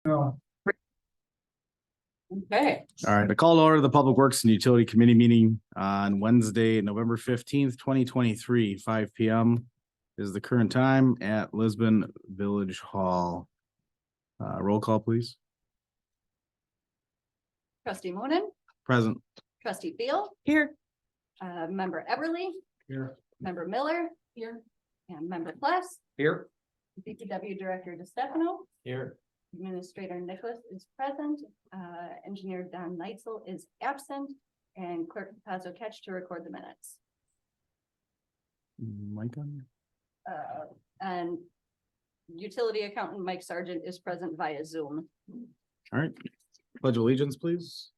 No. Okay. All right, I call to order the Public Works and Utility Committee meeting on Wednesday, November 15th, 2023, 5 p.m. is the current time at Lisbon Village Hall. Roll call, please. Trustee Moonen, Present. trustee Beal, Here. member Everly, Here. member Miller, here, and member Pless, Here. PW Director DeStefano, Here. Administrator Nicholas is present, engineer Don Neitzel is absent, and clerk Pazzo Catch to record the minutes. Mike on? And utility accountant Mike Sargent is present via Zoom. All right, pledge allegiance, please.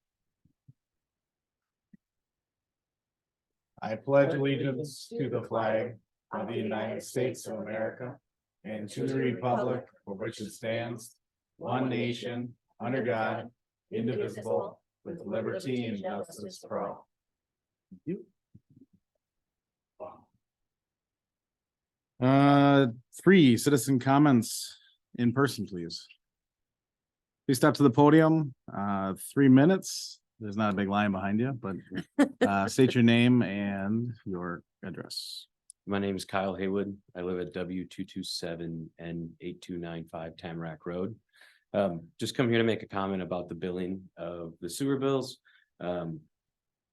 I pledge allegiance to the flag of the United States of America and to the republic for which it stands, one nation, under God, indivisible, with liberty and justice for all. Thank you. 3 citizen comments in person, please. Please step to the podium, 3 minutes. There's not a big line behind you, but state your name and your address. My name is Kyle Haywood. I live at W227 and 8295 Tamarack Road. Just come here to make a comment about the billing of the sewer bills.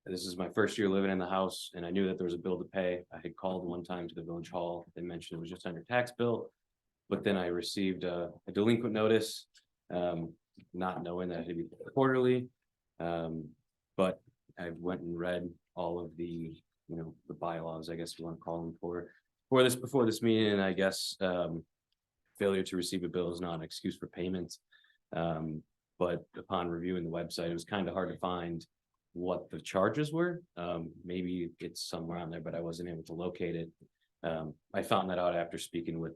This is my first year living in the house and I knew that there was a bill to pay. I had called one time to the village hall. They mentioned it was just under tax bill, but then I received a delinquent notice, not knowing that it had to be quarterly. But I went and read all of the, the bylaws, I guess you want to call them before this meeting. And I guess, failure to receive a bill is not an excuse for payment. But upon reviewing the website, it was kind of hard to find what the charges were. Maybe it's somewhere on there, but I wasn't able to locate it. I found that out after speaking with,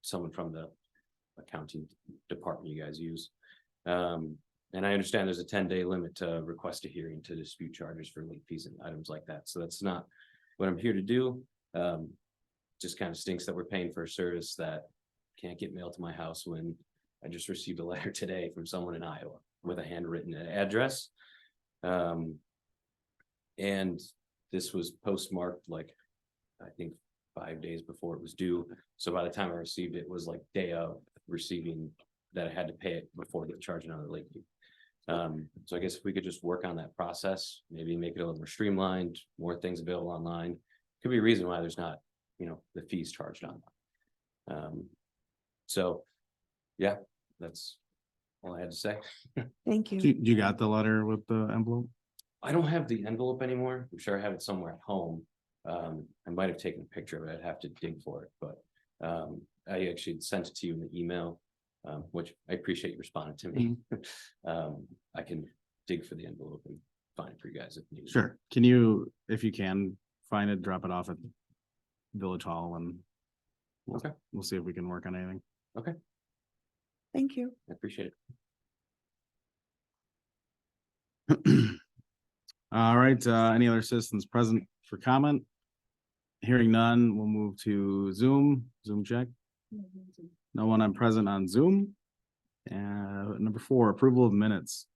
someone from the accounting department you guys use. And I understand there's a 10-day limit to request a hearing to dispute charges for late fees and items like that. So that's not what I'm here to do. Just kind of stinks that we're paying for a service that can't get mailed to my house when I just received a letter today from someone in Iowa with a handwritten address. And this was postmarked like, I think 5 days before it was due. So by the time I received it, it was like day of receiving that I had to pay it before they charge another late fee. So I guess if we could just work on that process, maybe make it a little more streamlined, more things available online. Could be a reason why there's not, the fees charged on. So yeah, that's all I had to say. Thank you. You got the letter with the envelope? I don't have the envelope anymore. I'm sure I have it somewhere at home. I might have taken a picture of it. I'd have to dig for it, but I actually sent it to you in the email. Which I appreciate you responding to me. I can dig for the envelope and find it for you guys if needed. Sure. Can you, if you can find it, drop it off at Village Hall and we'll see if we can work on anything. Okay. Thank you. I appreciate it. All right. Any other citizens present for comment? Hearing none, we'll move to Zoom check. No one present on Zoom. Number 4, approval of minutes.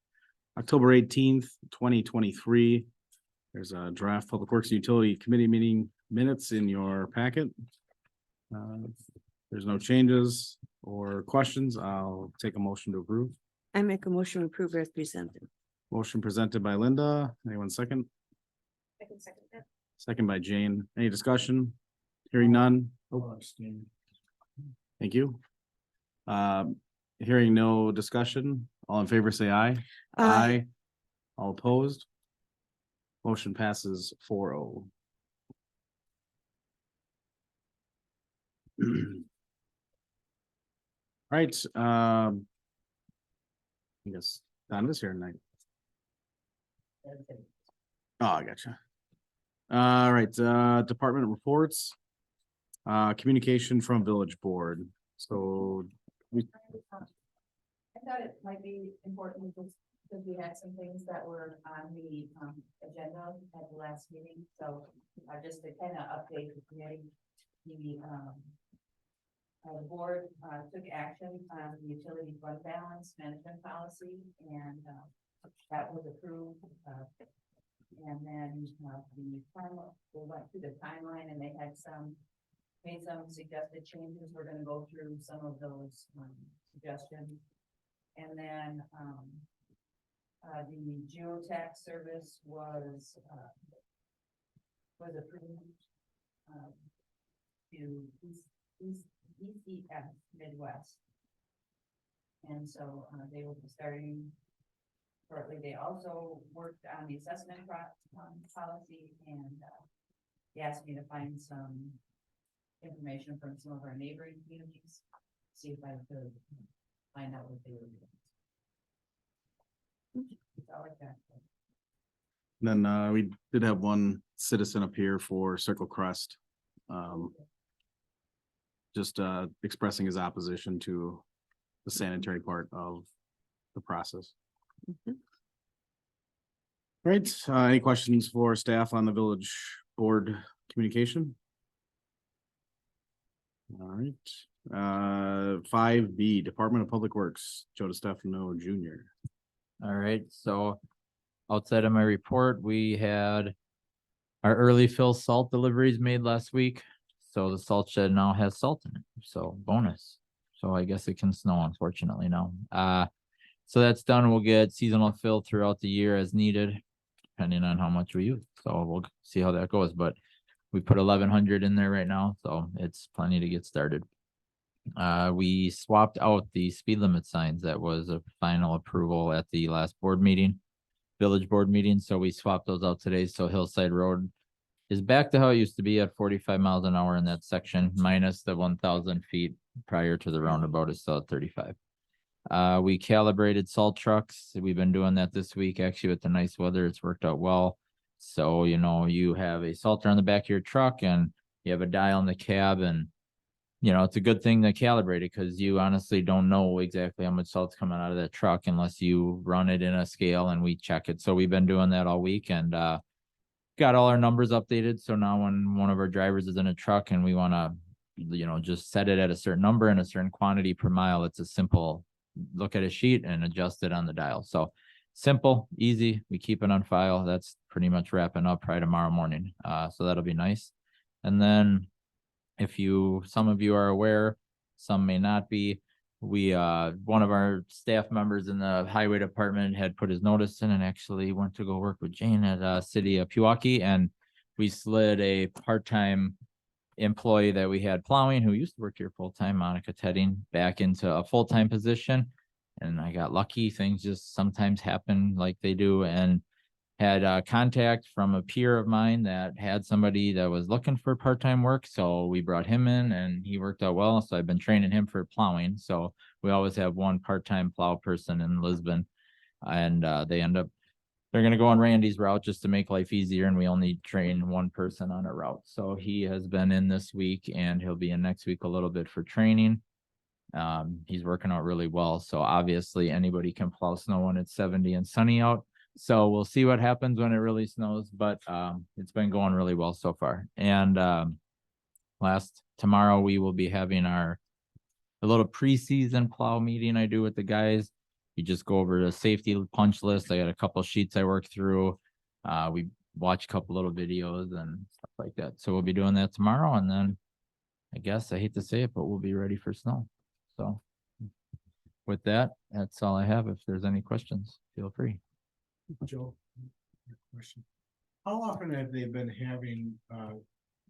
October 18th, 2023. There's a draft Public Works and Utility Committee meeting minutes in your packet. There's no changes or questions. I'll take a motion to approve. I make a motion to approve as presented. Motion presented by Linda. Anyone second? I can second that. Second by Jane. Any discussion? Hearing none. Thank you. Hearing no discussion, all in favor say aye. Aye. All opposed. Motion passes 4-0. Right. I guess Don is here tonight. Oh, I gotcha. All right, department reports. Communication from village board. So I thought it might be important just because we had some things that were on the agenda at the last meeting. So just to kind of update the committee, The board took action on the utility fund balance management policy, and that was approved. And then the final, we went through the timeline, and they had made some suggested changes. We're gonna go through some of those suggestions. And then the geotax service was approved to ECF Midwest. And so they will be starting shortly. They also worked on the assessment policy, and they asked me to find some information from some of our neighboring communities, see if I could find out what they were doing. That's all I got. Then we did have one citizen up here for Circle Crest. Just expressing his opposition to the sanitary part of the process. Right, any questions for staff on the village board communication? All right, 5B, Department of Public Works, Joe DeStefano Jr. All right, so outside of my report, we had our early fill salt deliveries made last week. So the salt shed now has salt in it, so bonus. So I guess it can snow unfortunately now. So that's done. We'll get seasonal fill throughout the year as needed, depending on how much we use. So we'll see how that goes, but we put 1,100 in there right now, so it's plenty to get started. We swapped out the speed limit signs. That was a final approval at the last board meeting, village board meeting. So we swapped those out today. So Hillside Road is back to how it used to be at 45 miles an hour in that section, minus the 1,000 feet prior to the roundabout is still at 35. We calibrated salt trucks. We've been doing that this week. Actually, with the nice weather, it's worked out well. So, you know, you have a salter on the back of your truck and you have a dial in the cab, and you know, it's a good thing to calibrate it because you honestly don't know exactly how much salt's coming out of that truck unless you run it in a scale and we check it. So we've been doing that all week, and got all our numbers updated. So now when one of our drivers is in a truck and we want to, you know, just set it at a certain number and a certain quantity per mile, it's a simple look at a sheet and adjust it on the dial. So simple, easy. We keep it on file. That's pretty much wrapping up probably tomorrow morning. So that'll be nice. And then some of you are aware, some may not be, one of our staff members in the highway department had put his notice in and actually went to go work with Jane at city of Pewaukee, and we slid a part-time employee that we had plowing who used to work here full-time, Monica Tedding, back into a full-time position. And I got lucky. Things just sometimes happen like they do, and had contact from a peer of mine that had somebody that was looking for part-time work. So we brought him in and he worked out well. So I've been training him for plowing. So we always have one part-time plow person in Lisbon, and they're going to go on Randy's route just to make life easier. And we only train one person on a route. So he has been in this week and he'll be in next week a little bit for training. He's working out really well. So obviously anybody can plow snow when it's 70 and sunny out. So we'll see what happens when it really snows, but it's been going really well so far. And tomorrow we will be having a little preseason plow meeting I do with the guys. You just go over the safety punch list. I got a couple sheets I work through. We watch a couple little videos and stuff like that. So we'll be doing that tomorrow. And then I guess I hate to say it, but we'll be ready for snow. So with that, that's all I have. If there's any questions, feel free. Joe, question. How often have they been having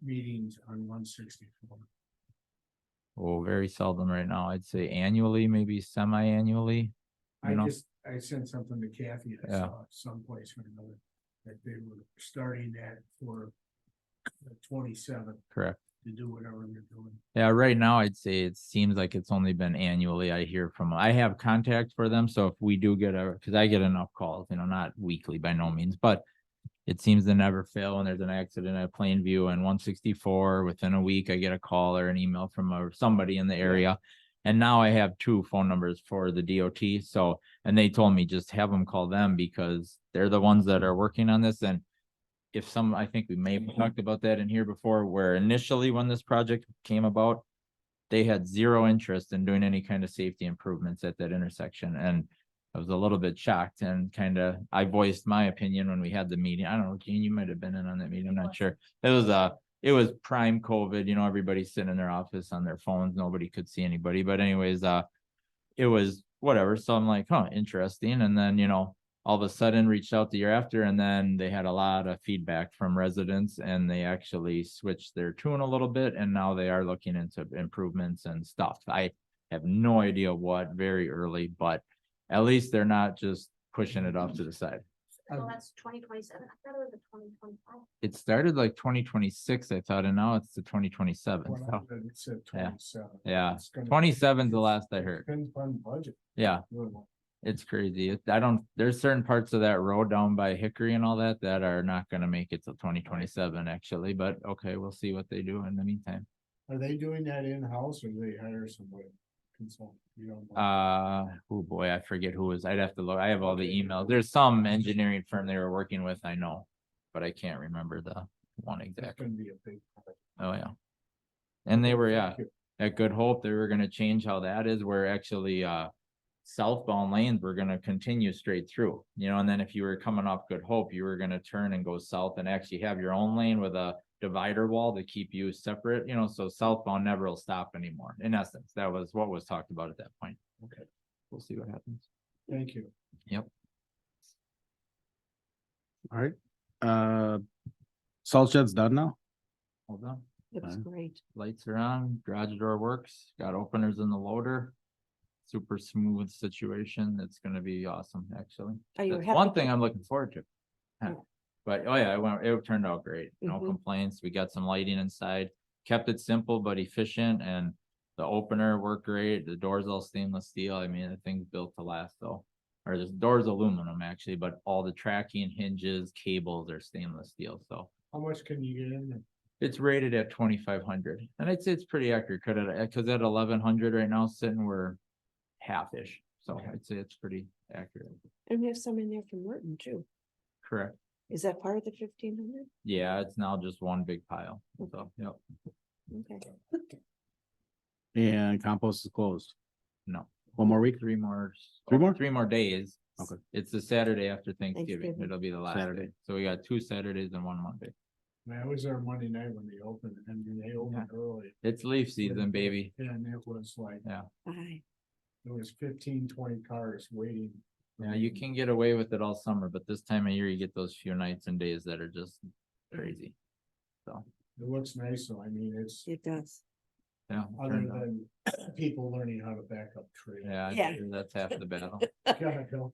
meetings on 164? Oh, very seldom right now. I'd say annually, maybe semi-annually. I sent something to Kathy. I Yeah. saw someplace or another that they were starting that for the 27th Correct. to do whatever they're doing. Yeah, right now I'd say it seems like it's only been annually. I have contact for them. So if we do because I get enough calls, not weekly by no means, but it seems to never fail when there's an accident at Plainview and 164. Within a week, I get a call or an email from somebody in the area. And now I have 2 phone numbers for the DOT. So, and they told me just have them call them because they're the ones that are working on this. And I think we may have talked about that in here before, where initially when this project came about, they had zero interest in doing any kind of safety improvements at that intersection, and I was a little bit shocked and I voiced my opinion when we had the meeting. I don't know, Gene, you might have been in on that meeting, I'm not sure. It was prime COVID, everybody's sitting in their office on their phones, nobody could see anybody, but anyways, it was whatever, so I'm like, huh, interesting, and then, all of a sudden reached out the year after, and then they had a lot of feedback from residents, and they actually switched their tune a little bit, and now they are looking into improvements and stuff. I have no idea what, very early, but at least they're not just pushing it off to the side. Well, that's 2027. I thought it was a 2025. It started like 2026, I thought, and now it's the 2027. Well, So, I read it said Yeah. 27. yeah, It's gonna- 27 is the last I heard. Depends on budget. Yeah, it's crazy. There's certain parts of that road down by Hickory and all that are not gonna make it till 2027 actually, but okay, we'll see what they do in the meantime. Are they doing that in-house or do they hire somebody? Consult, you don't know. Oh boy, I forget who was, I'd have to look. I have all the emails. There's some engineering firm they were working with, I know, but I can't remember the one It's exactly. gonna be a big. project. Oh, yeah. And they were, yeah, Thank you. at Good Hope, they were gonna change how that is, where actually, southbound lanes were gonna continue straight through, and then if you were coming off Good Hope, you were gonna turn and go south and actually have your own lane with a divider wall to keep you separate, so southbound never will stop anymore. In essence, that was what was talked about at that point. Okay, We'll see what happens. thank you. Yep. All right. Salt shed's done now? Hold on. Looks Fine. great. Lights are on, garage door works, got openers in the loader. Super smooth situation. It's gonna be awesome, actually. Are you That's happy? one thing I'm looking forward to. Yeah. But, oh yeah, it turned out great. No Mhm. complaints. We got some lighting inside, kept it simple but efficient, and the opener worked great. The door's all stainless steel. I mean, the thing's built to last though. Or the door's aluminum actually, but all the tracking hinges, cables are stainless steel, so. How much can you get in there? It's rated at 2,500, and it's pretty accurate, cause at 1,100 right now, sitting we're half-ish, so I'd say it's pretty accurate. And we have some in there from Merton too. Correct. Is that part of the 1,500? Yeah, it's now just one big pile, so, yep, Okay. And compost is closed. no, One more week? three more. 3 more? 3 more days. Okay. It's the Saturday after Thanksgiving, Thanksgiving. it'll be the last Saturday. day, so we got 2 Saturdays and 1 Monday. I was there Monday night when they opened and they opened early. It's leaf season, baby. And it was like, Bye. there was 15-20 cars waiting. Yeah, you can get away with it all summer, but this time of year, you get those few nights and days that are just crazy. So, It looks nice, so I mean, it's It does. yeah. other turned out- than people learning how to back up tree. Yeah, Yeah. that's half the battle. Gotta go.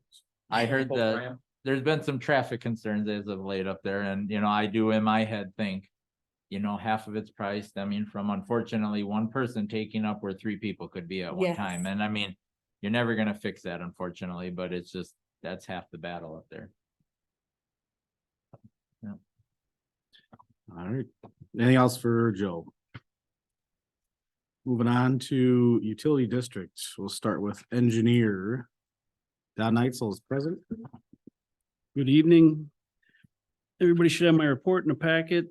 I heard that there's been some traffic concerns as of late up there, and I do in my head think, half of it's probably stemming from unfortunately one person taking up where 3 people could be at one Yes. time, and I mean, you're never gonna fix that unfortunately, but it's just, that's half the battle up there. All right. Anything else for Joe? Moving on to utility districts. We'll start with engineer. Don Neitzel is present. Good evening. Everybody should have my report in the packet.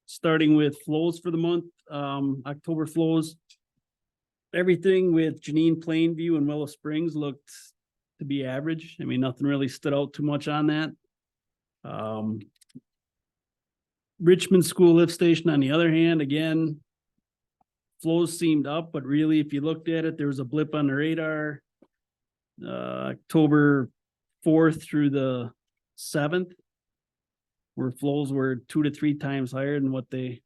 Starting with flows for the month, October flows. Everything with Janine Plainview and Willow Springs looked to be average. I mean, nothing really stood out too much on that. Richmond School Lift Station, on the other hand, again, flows seemed up, but really, if you looked at it, there was a blip on the radar. October 4th through the 7th, where flows were 2 to 3 times higher than what they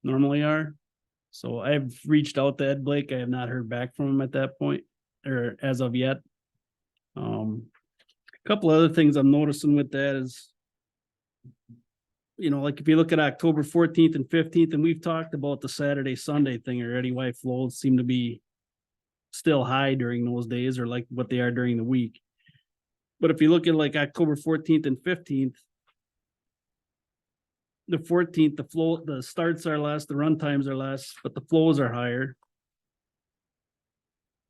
normally are. So I've reached out to Ed Blake. I have not heard back from him at that point, or as of yet. A couple other things I'm noticing with that is, like if you look at October 14th and 15th, and we've talked about the Saturday, Sunday thing already, why flows seem to be still high during those days, or like what they are during the week. But if you look at like October 14th and 15th, the 14th, the starts are less, the run times are less, but the flows are higher.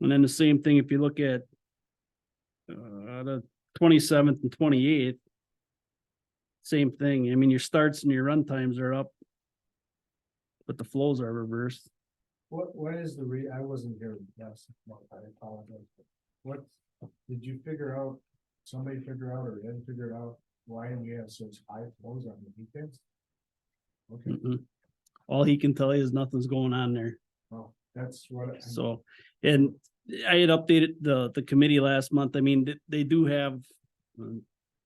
And then the same thing, if you look at the 27th and 28th, same thing. I mean, your starts and your run times are up. but the flows are reversed. What is the I wasn't here last month, I apologize. What, did you figure out, somebody figure out or didn't figure out why we have such high flows on the weekends? Okay, Mm-mm. All he can tell you is nothing's going on there. well, that's what. So, and I had updated the committee last month. I mean, they do have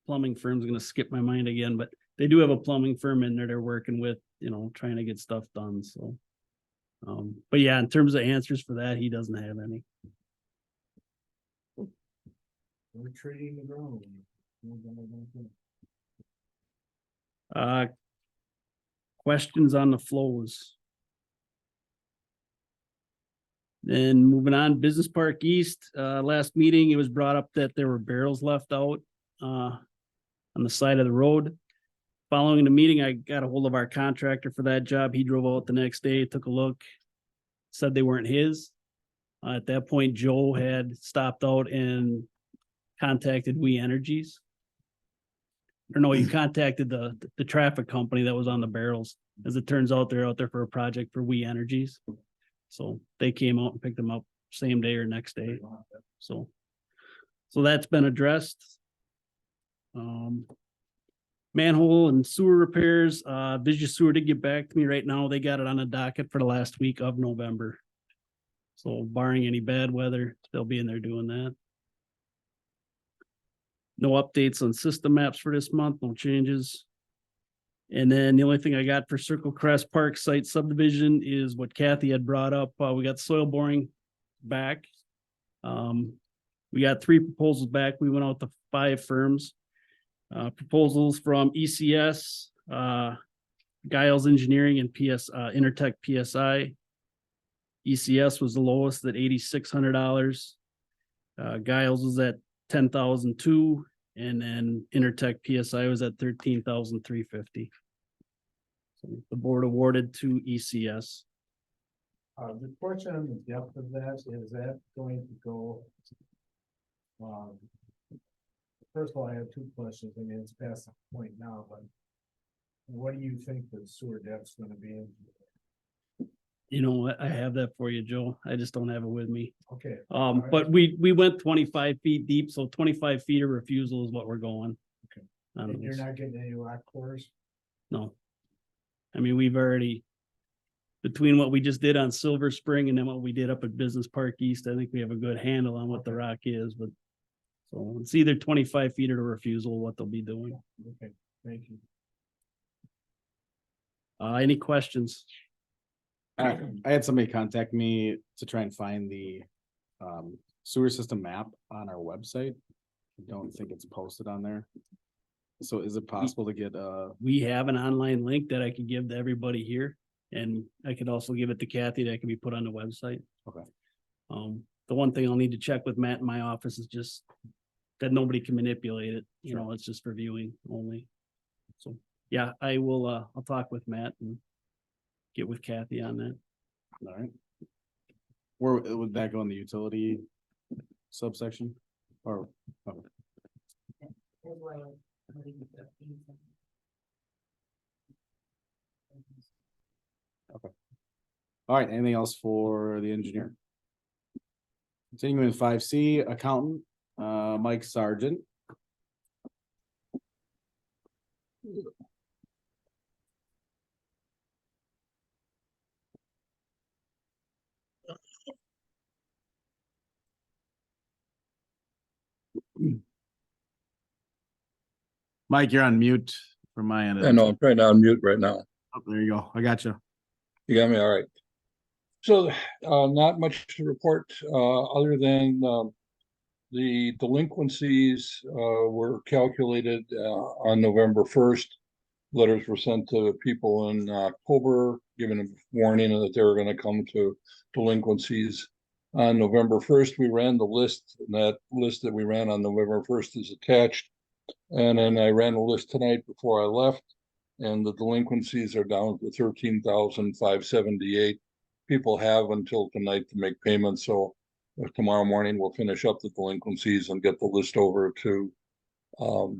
plumbing firm's gonna skip my mind again, but they do have a plumbing firm in there they're working with, trying to get stuff done, so. But yeah, in terms of answers for that, he doesn't have any. We're treating the ground. Questions on the flows? Then moving on, Business Park East, last meeting, it was brought up that there were barrels left out, on the side of the road. Following the meeting, I got a hold of our contractor for that job. He drove out the next day, took a look, said they weren't his. At that point, Joe had stopped out and contacted We Energies. Or no, he contacted the traffic company that was on the barrels. As it turns out, they're out there for a project for We Energies. So they came out and picked them up same day or next day. So that's been addressed. Manhole and sewer repairs, Vision Sewer did get back to me right now. They got it on the docket for the last week of November. So barring any bad weather, they'll be in there doing that. No updates on system maps for this month, no changes. And then the only thing I got for Circle Crest Park site subdivision is what Kathy had brought up. We got soil boring back. We got 3 proposals back. We went out to 5 firms. Proposals from ECS, Giles Engineering and Intertech PSI. ECS was the lowest at $8,600. Giles was at $10,002, and then Intertech PSI was at $13,350. So the board awarded to ECS. The question on the depth of that, is that going to go? First of all, I have 2 questions. I mean, it's past the point now, but what do you think the sewer depth's gonna be? You know what? I have that for you, Joe. I just don't have it with me. Okay. But we went 25 feet deep, so 25 feet of refusal is what we're going. Okay. on And you're those. not getting any rock cores? No. I mean, we've already, between what we just did on Silver Spring and then what we did up at Business Park East, I think we have a good handle on what the rock is, but. So it's either 25 feet or a refusal, what they'll be doing. Okay, thank you. Any questions? I had somebody contact me to try and find the sewer system map on our website. I don't think it's posted on there. So is it possible to get We have an online link that I could give to everybody here, and I could also give it to Kathy that can be put on the website. Okay. The one thing I'll need to check with Matt in my office is just that nobody can manipulate it, it's just for viewing only. So, yeah, I will, I'll talk with Matt and get with Kathy on that. all right? Where would that go in the utility subsection? Or oh, As well as moving the fees and- all right, anything else for the engineer? Continuing with 5C, accountant, Mike Sargent. Mike, you're on mute from my end. I know, I'm trying to unmute right now. Oh, there you go. I got you. You got me, all right. So, not much to report, other than, the delinquencies, were calculated, on November 1st. Letters were sent to people in October, giving a warning that they were gonna come to delinquencies. On November 1st, we ran the list, and that list that we ran on November 1st is attached. And then I ran a list tonight before I left, and the delinquencies are down to 13,578. People have until tonight to make payments, so tomorrow morning we'll finish up the delinquencies and get the list over to the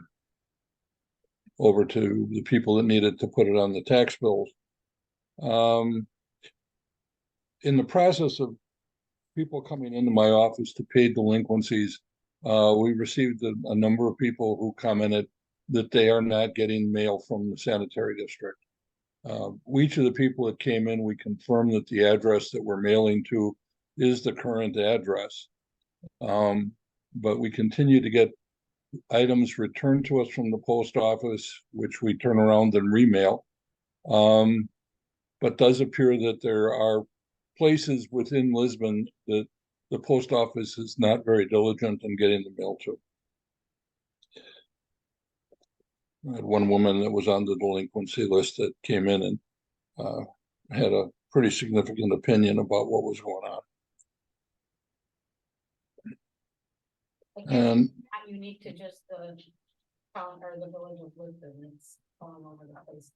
people that needed to put it on the tax bills. Um, in the process of people coming into my office to pay delinquencies, we received a number of people who commented that they are not getting mail from the sanitary district. Each of the people that came in, we confirmed that the address that we're mailing to is the current address. But we continue to get items returned to us from the post office, which we turn around and remail. But does appear that there are places within Lisbon that the post office is not very diligent in getting the mail to. I had one woman that was on the delinquency list that came in and had a pretty significant opinion about what was going on. And Not unique to just the town or the village of Lisbon, it's all over the place.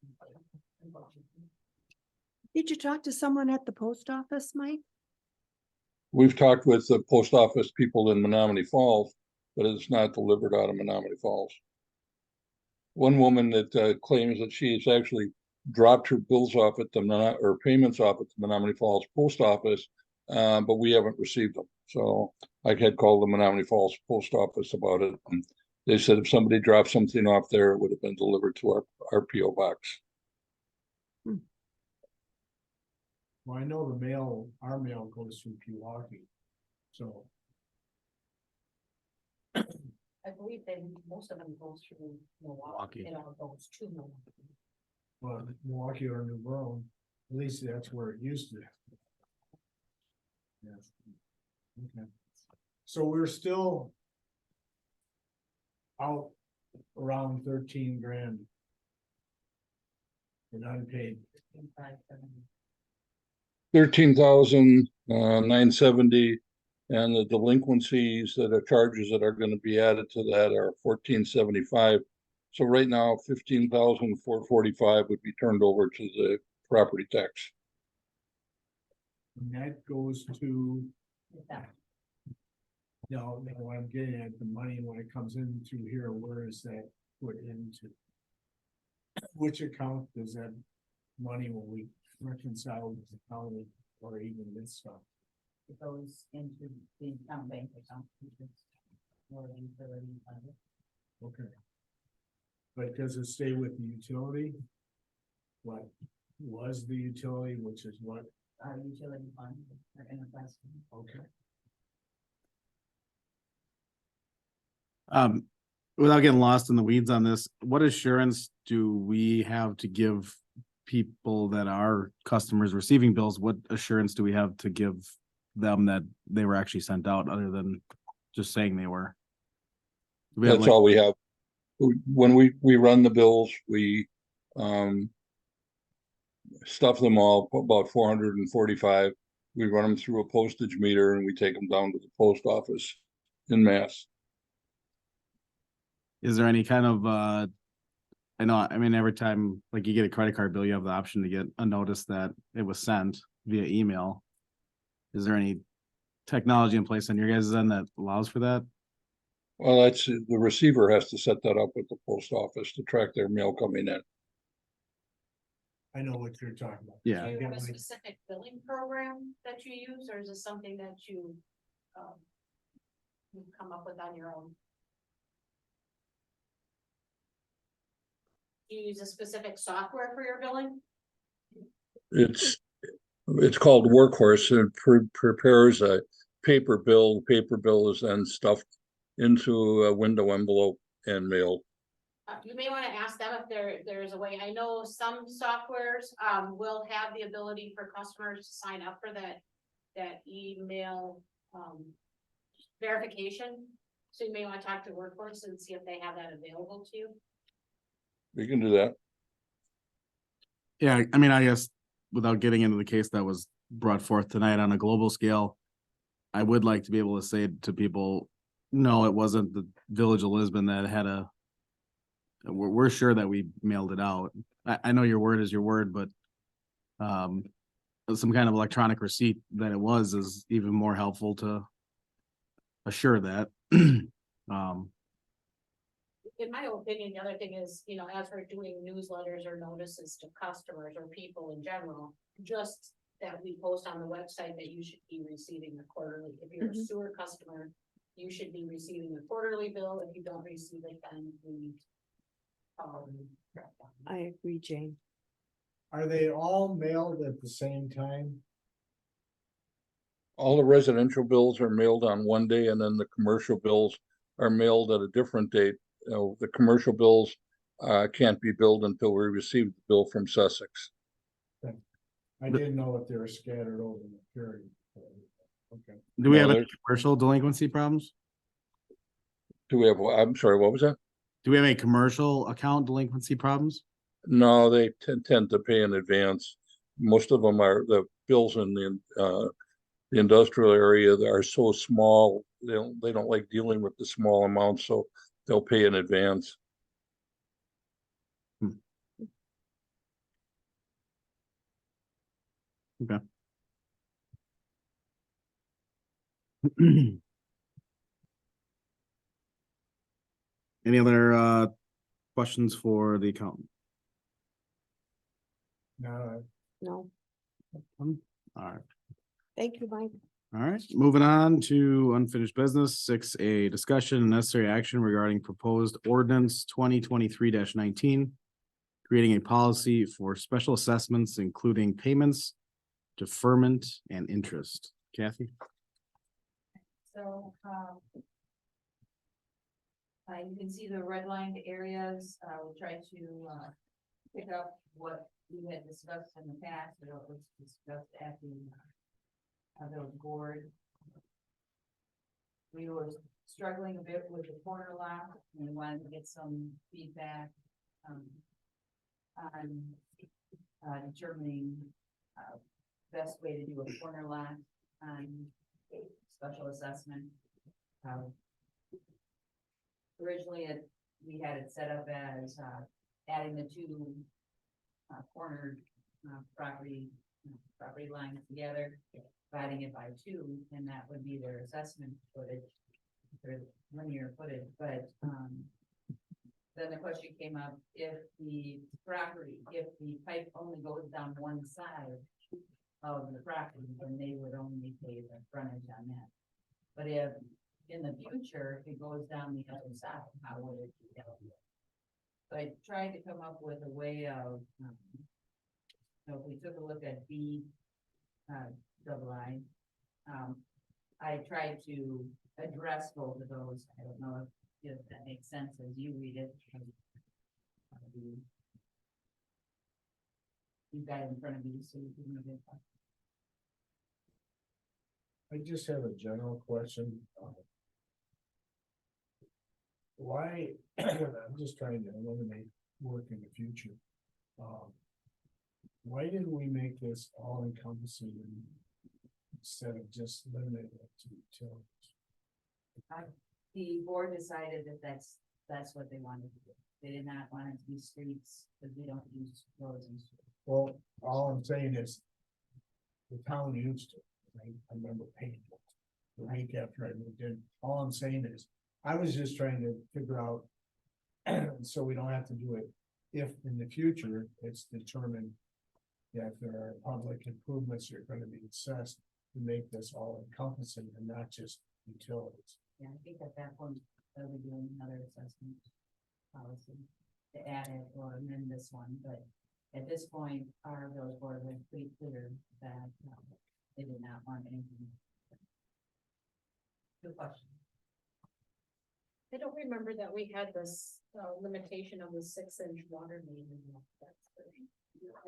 Did you talk to someone at the post office, Mike? we've talked with the post office people in Menominee Falls, but it's not delivered out of Menominee Falls. One woman that claims that she has actually dropped her bills off at the or payments off at the Menominee Falls post office, but we haven't received them. So I had called the Menominee Falls post office about it, and they said if somebody dropped something off there, it would have been delivered to our PO box. Well, I know the mail, our mail goes through Pewaukee, so. I believe that most of them goes through Milwaukee, it all goes to Milwaukee. Well, Milwaukee or New Bern, at least that's where it used to. Yes. Okay. So we're still out around 13 grand in unpaid. 13,970, and the delinquencies that are charges that are going to be added to that are 1475. So right now, 15,445 would be turned over to the property tax. And that goes to, Yeah. no, what I'm getting at, the money when it comes in through here, where is that put into? Which account does that money when we reconcile with the county or even this stuff? It goes into the town bank account, which is more than 30. Okay. But does it stay with the utility? What was the utility, which is what? Our utility fund, our enterprise. Okay. Without getting lost in the weeds on this, what assurance do we have to give people that are customers receiving bills? What assurance do we have to give them that they were actually sent out, other than just saying they were? That's all we have. When we run the bills, we stuff them all, about 445. We run them through a postage meter and we take them down to the post office in mass. Is there any kind of I know, I mean, every time like you get a credit card bill, you have the option to get a notice that it was sent via email. Is there any technology in place on your guys' end that allows for that? Well, that's the receiver has to set that up with the post office to track their mail coming in. I know what you're talking about. Yeah. Do you have a specific billing program that you use, or is this something that you come up with on your own? Do you use a specific software for your billing? It's called Workhorse. It prepares a paper bill. The paper bill is then stuffed into a window envelope and mailed. You may want to ask them if there's a way. I know some softwares will have the ability for customers to sign up for that email verification. So you may want to talk to Workforce and see if they have that available to you. We can do that. Yeah, I mean, I guess without getting into the case that was brought forth tonight on a global scale, I would like to be able to say to people, no, it wasn't the Village of Lisbon that had we're sure that we mailed it out. I know your word is your word, but some kind of electronic receipt that it was is even more helpful to assure that. in my opinion, the other thing is, you know, as we're doing newsletters or notices to customers or people in general, just that we post on the website that you should be receiving a quarterly. If you're a Mhm. sewer customer, you should be receiving a quarterly bill. If you don't receive it, then we I agree, Jane. Are they all mailed at the same time? All the residential bills are mailed on one day and then the commercial bills are mailed at a different date. The commercial bills can't be billed until we receive the bill from Sussex. I didn't know if they were scattered over the period. Okay. Do we No, have any there's- commercial delinquency problems? Do we have, I'm sorry, what was that? Do we have any commercial account delinquency problems? No, they tend to pay in advance. Most of them are the bills in the industrial area that are so small, they don't like dealing with the small amounts, so they'll pay in advance. Okay. Any other questions for the accountant? No, No, All right. thank you, Mike. All right, moving on to unfinished business, 6A, discussion and necessary action regarding proposed ordinance 2023-19. Creating a policy for special assessments, including payments, deferment, and interest. Kathy? So, you can see the redlined areas, we'll try to, pick up what we had discussed in the past, or what was discussed at the village board. We were struggling a bit with the corner lot, and we wanted to get some feedback, on, determining, best way to do a corner lot on a special assessment. Originally, we had it set up as, adding the two, cornered, property lines together, dividing it by two, and that would be their assessment footage, their linear footage, but, then the question came up, if the pipe only goes down one side of the property, then they would only pay the frontage on that. But if, in the future, if it goes down the other side, how would it be dealt with? So I tried to come up with a way of, so if we took a look at B, double I, I tried to address both of those. I don't know if that makes sense as you read it. You've got it in front of you, so you can read it. I just have a general question. Why, I'm just trying to eliminate work in the future. Why didn't we make this all encompassing instead of just limiting it to utilities? The board decided that that's what they wanted to do. They did not want it to be streets, because we don't use roads and streets. Well, all I'm saying is the town used to, I remember paying it the week after I moved in. All I'm saying is, I was just trying to figure out, so we don't have to do it, if in the future it's determined that there are public improvements that are gonna be assessed to make this all encompassing and not just utilities. Yeah, I think at that point, they'll be doing another assessment policy to add it or amend this one, but at this point, our village board was pretty clear that they did not want anything. Good question. I don't remember that we had this limitation on the 6-inch water main.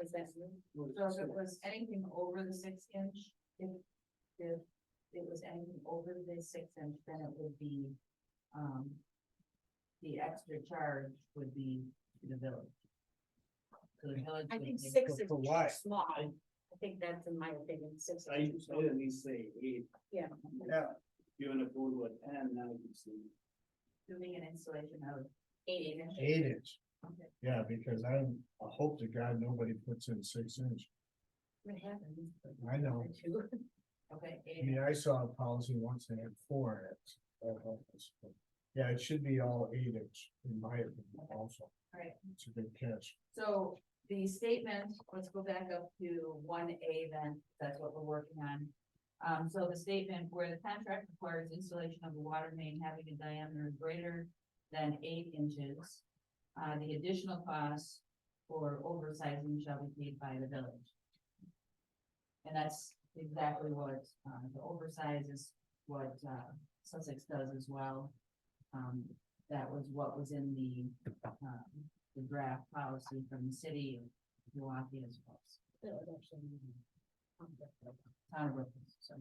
Is that new? So if it was anything over the 6 inch, if it was anything over the 6 inch, then it would be, the extra charge would be to the village. So the village. I would think pay- 6 is For why? too small. I think that's in my opinion, 6 I is too used small. to at least say 8, Yeah. Yeah, given a go to a 10, now you see. Doing an installation of 8 inch. 8 inch. Okay. Yeah, because I hope to God nobody puts in 6 inch. It happens. I know. Okay, I 8 mean, inch. I saw a policy once they had 4 inch. Yeah, it should be all 8 inch, in my opinion, also. Right. It's a good catch. So the statement, let's go back up to 1A then, that's what we're working on. So the statement where the contract requires installation of a water main having a diameter greater than 8 inches. The additional costs for oversizing shall be paid by the village. And that's exactly what, the oversize is what, Sussex does as well. That was what was in the draft policy from the city of Milwaukee as well. Town of Brooklyn, so.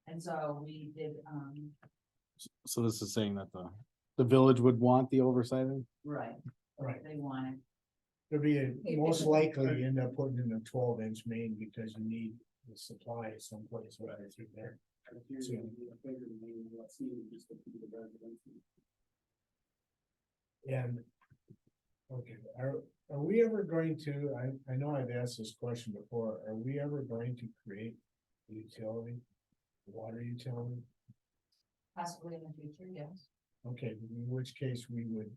And so we did, So this is saying that the village would want the oversizing? right. Right. They wanted, There'll be most likely you end up putting in a 12 inch main because you need the supply someplace right through there. And, okay, are we ever going to, I know I've asked this question before, are we ever going to create a utility, water utility? possibly in the future, yes. Okay, in which case we would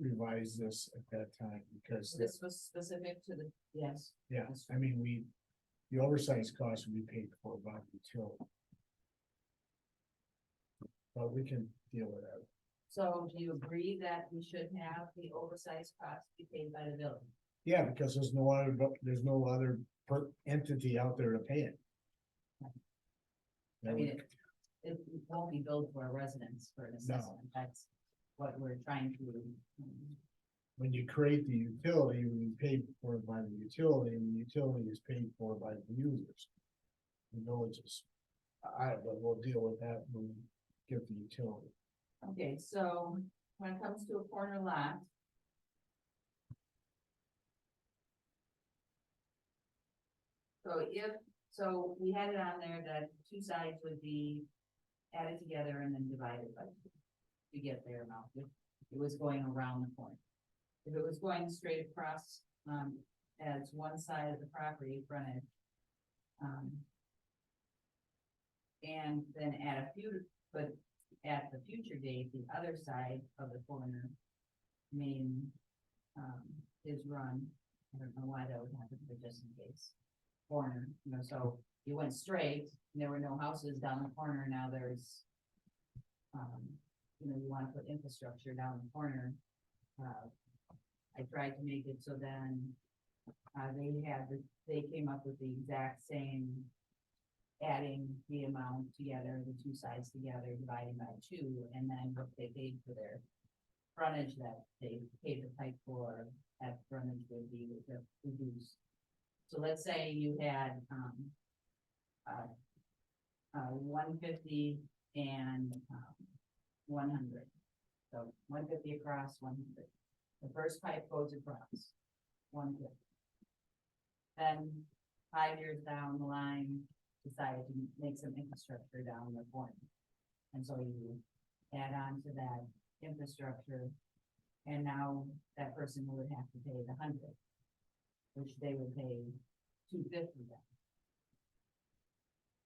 revise this at that time, because, This was specific to the, yes. yeah, I mean, the oversized cost would be paid for by the utility. But we can deal with that. So do you agree that we should have the oversized cost be paid by the village? Yeah, because there's no other entity out there to pay it. I That mean, would- it won't be billed for a residence for an assessment, that's what we're trying to. When you create the utility, we pay for it by the utility, and the utility is paid for by the users. The villages. But we'll deal with that when we get the utility. Okay, so when it comes to a corner lot. So we had it on there that two sides would be added together and then divided by two to get their amount. If it was going around the corner. If it was going straight across, as one side of the property frontage. And then but at the future date, the other side of the corner main, is run. I don't know why that would happen, but just in case. Corner, so you went straight, and there were no houses down the corner, now there's. You wanna put infrastructure down the corner. I tried to make it so then, they came up with the exact same. Adding the amount together, the two sides together, dividing by two, and then what they paid for their frontage that they paid the pipe for, that frontage would be reduced. So let's say you had, 150 and, 100. So 150 across, 100. The first pipe goes across, 150. Then 5 years down the line, decided to make some infrastructure down the corner. And so you add on to that infrastructure, and now that person would have to pay the 100, which they would pay 250 then.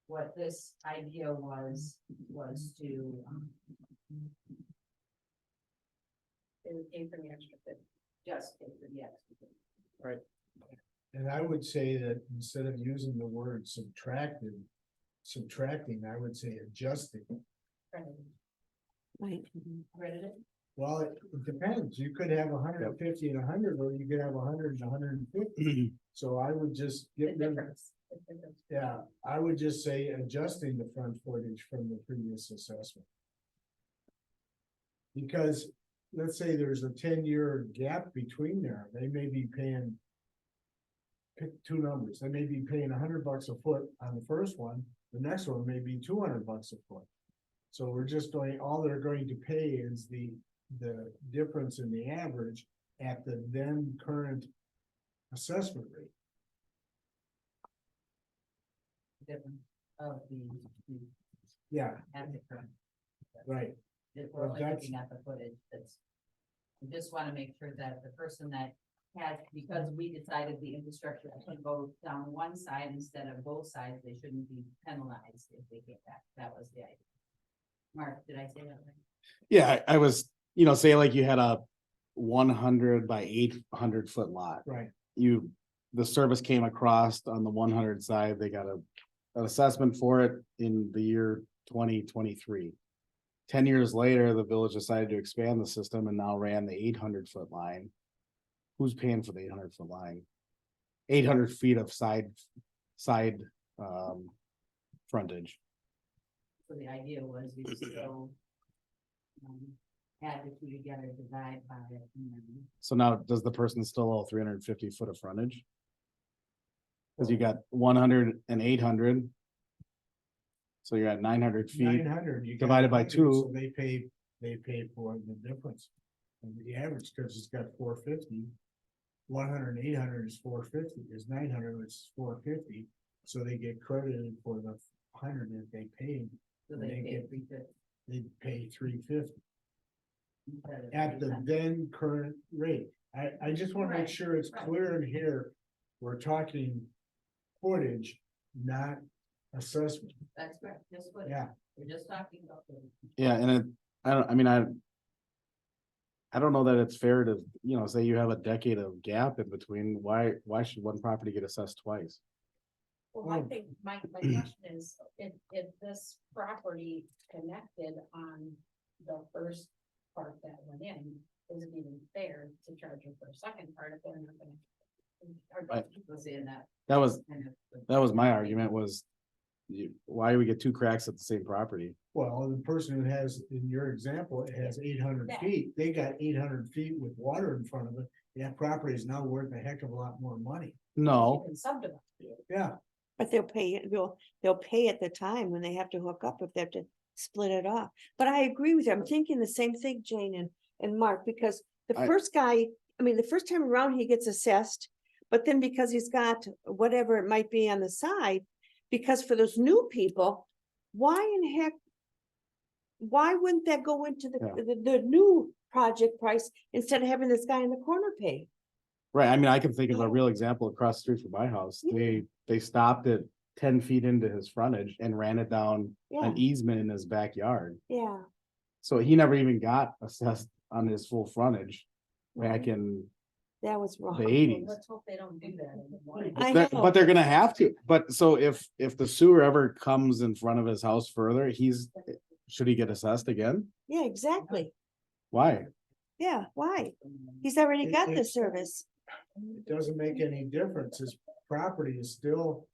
What this idea was to, Pay for the extra bit. just pay for the extra. Right. And I would say that instead of using the word subtracting, I would say adjusting. Right. Credited? Well, it depends. You could have 150 and 100, or you could have 100 and 150. So I would just The get rid of, difference. yeah, I would just say adjusting the front footage from the previous assessment. Because let's say there's a 10-year gap between there, they may be paying. Pick two numbers, they may be paying $100 a foot on the first one, the next one may be $200 a foot. So we're just going, all they're going to pay is the difference in the average at the then current assessment rate. Difference of the Yeah, at the current. right, We're only that's- looking at the footage that's. We just wanna make sure that the person that has, because we decided the infrastructure should go down one side instead of both sides, they shouldn't be penalized if they get that. That was the idea. Mark, did I say that right? Yeah, I was, say like you had a 100 by 800 foot lot. Right. The service came across on the 100 side, they got an assessment for it in the year 2023. 10 years later, the village decided to expand the system and now ran the 800 foot line. Who's paying for the 800 foot line? 800 feet of side frontage. So the idea was you still add the two together, divide by it, and then. So now, does the person still owe 350 foot of frontage? Cause you got 100 and 800. So you're at 900 feet. 900. you got divided by 100, two. So they pay for the difference. And the average, cause it's got 450. 100 and 800 is 450, is 900, which is 450. So they get credited for the 100 that they paid. So and they they pay get- 350. They pay 350 instead of at the 300. then current rate. I just wanna make Right, sure it's right. clear in here, we're talking footage, not assessment. That's correct, just what, Yeah, we're just talking about the. Yeah, and I don't know that it's fair to, say you have a decade of gap in between, why should one property get assessed twice? Well, I Oh. think my question is, if this property connected on the first part that went in, is it even fair to charge them for a second part if they're not gonna? Right. Was in that That was, kind of. my argument was, why do we get two cracks at the same property? well, the person who has, in your example, it has 800 Yeah. feet, they got 800 feet with water in front of it. That property is now worth a heck of a lot more money. No, You can subdivide. Yeah, But they'll pay at the time when they have to hook up, if they have to split it off. But I agree with you. I'm thinking the same thing, Jane and Mark, because the I- first guy, the first time around, he gets assessed. But then because he's got whatever it might be on the side, because for those new people, why in heck? Why wouldn't that go into the new project price instead of having this guy in the corner pay? right, I can think of a real example across the street from my house, they stopped at 10 feet into his frontage and ran it down Yeah, an easement in his backyard. yeah. So he never even got assessed on his full frontage back Mhm. in That was wrong. the Well, eighties. let's hope they don't do that anymore. I But know. they're gonna have to, but so if the sewer ever comes in front of his house further, should he get assessed again? Yeah, exactly. Why? Yeah, why? He's already got the It's- service. it doesn't make any difference. His property is still,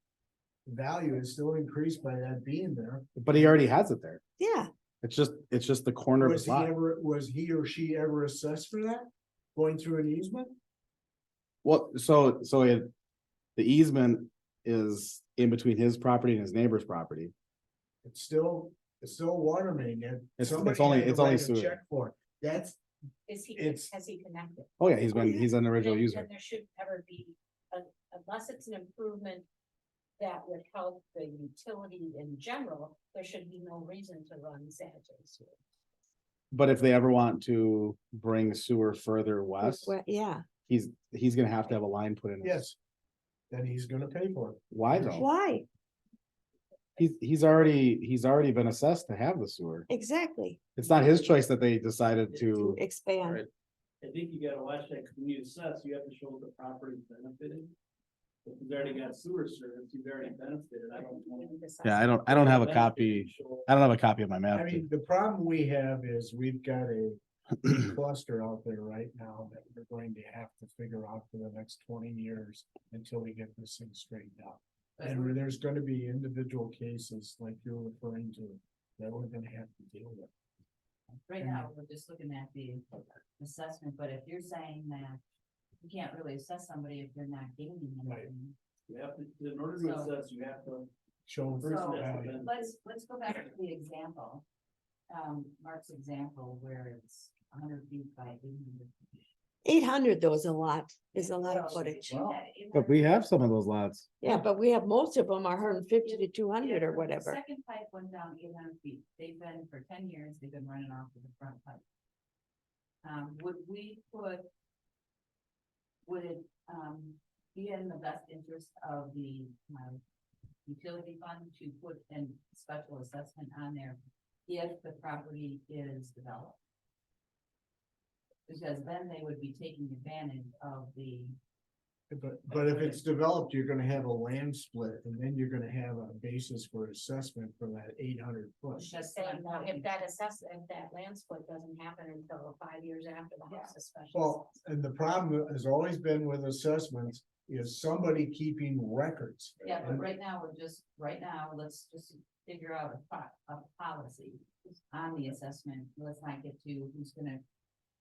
value is still increased by that being there. But he already has it there. Yeah, It's just the corner of Was his he lot. ever, was he or she ever assessed for that? Going through an easement? Well, the easement is in between his property and his neighbor's property. It's still a water main, and It's somebody only- had to it's only write a sewer. check for it. That's, Is he, It's- has he connected? Oh, yeah, he's an original Then- user. then there should never be, unless it's an improvement that would help the utility in general, there should be no reason to run sanitary sewer. But if they ever want to bring sewer further west, well, yeah. he's gonna have to have a line put in. yes. Then he's gonna pay for it. Why though? Why? He's already been assessed to have the sewer. Exactly. It's not his choice that they decided To to, expand. Right. I think you gotta watch that, 'cause when you assess, you have to show the property benefited. If you've already got sewer service, you've already benefited, I don't know. yeah, I don't have a copy, I don't have a copy of my map. I mean, the problem we have is we've got a cluster out there right now that we're going to have to figure out for the next 20 years until we get this thing straightened out. And where there's gonna be individual cases like you're referring to that we're gonna have to deal with. Right now, we're just looking at the assessment, but if you're saying that you can't really assess somebody if they're not gaining Right. anything. You have to, in order So- assess, you have to. Show them So value. let's go back to the example. Mark's example where it's 100 feet by 800. 800 though is a lot of So, footage. in that 800 But we have some of those lots. Yeah, but we have, most of them are 150 to 200 or the whatever. Second pipe went down 800 feet. They've been, for 10 years, they've been running off of the front pipe. Would it, be in the best interest of the, utility fund to put in special assessment on there if the property is developed. Because then they would be taking advantage of the, But if it's developed, you're gonna have a land split, and then you're gonna have a basis for assessment for that 800 foot. She's saying that if that land split doesn't happen until 5 years after the house is special. Well, assessed. and the problem has always been with assessments is somebody keeping records. yeah, but right now, let's just figure out a policy on the assessment. Let's not get to who's gonna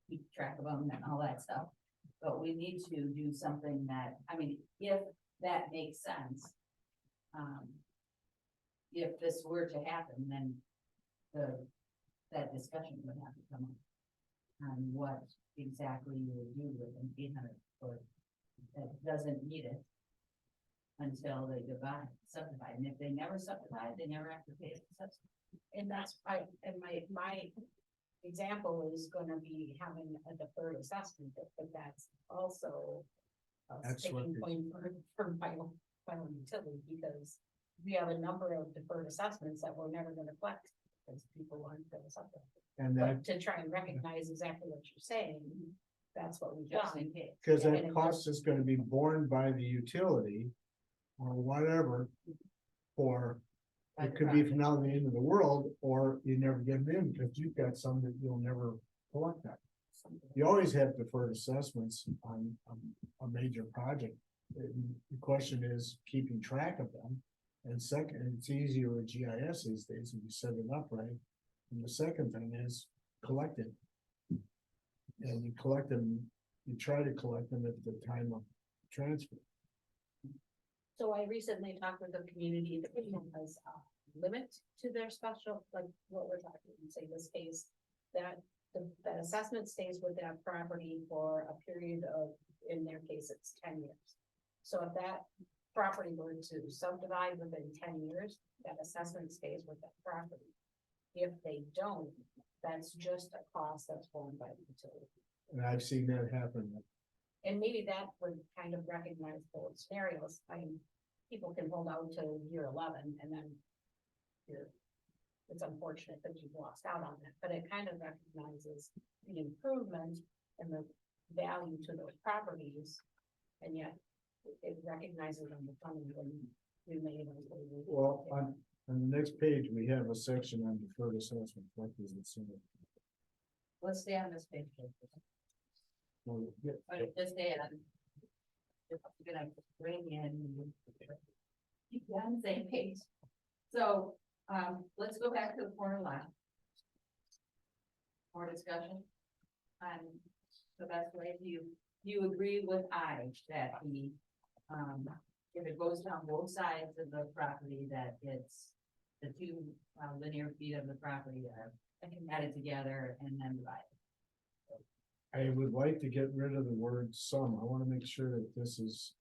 keep track of them and all that stuff. But we need to do something that, I mean, if that makes sense. If this were to happen, then that discussion would have to come up. On what exactly you would do with an 800 foot that doesn't need it. Until they subdivide, and if they never subdivide, they never have to pay the subsidy. And that's, my example is gonna be having a deferred assessment, but that's also a That's what sticking the- point for final utility, because we have a number of deferred assessments that we're never gonna collect, because people aren't gonna subdivide. And that, But to try and recognize exactly what you're saying, that's what we've Just done. in case. cause Yeah, that and cost is gonna be borne by the utility. Or whatever. Or By it the could be project. from now to the end of the world, or you never get them in, because you've got some that you'll never collect that. You always have deferred assessments on a major project. The question is keeping track of them. And second, it's easier with GIS these days if you set it up right. And the second thing is collecting. And you collect them, you try to collect them at the time of transfer. So I recently talked with a community that has a limit to their special, like what we're talking, say this case. That the assessment stays with that property for a period of, in their case, it's 10 years. So if that property were to subdivide within 10 years, that assessment stays with that property. If they don't, that's just a cost that's borne by the utility. And I've seen that happen. And maybe that would kind of recognize both scenarios. I mean, people can hold out to year 11 and then it's unfortunate that you've lost out on that, but it kind of recognizes the improvement and the value to those properties. And yet it recognizes on the funding when we made. Well, on the next page, we have a section on deferred assessment. What does it say? Let's stay on this page. Well, yeah, But just stay on. Just gonna bring in. Keep you on the same page. So, let's go back to the corner lot. More discussion on the best way. Do you agree with that the, if it goes down both sides of the property, that it's the two linear feet of the property are added together and then divided? I would like to get rid of the word some. I want to make sure that this is.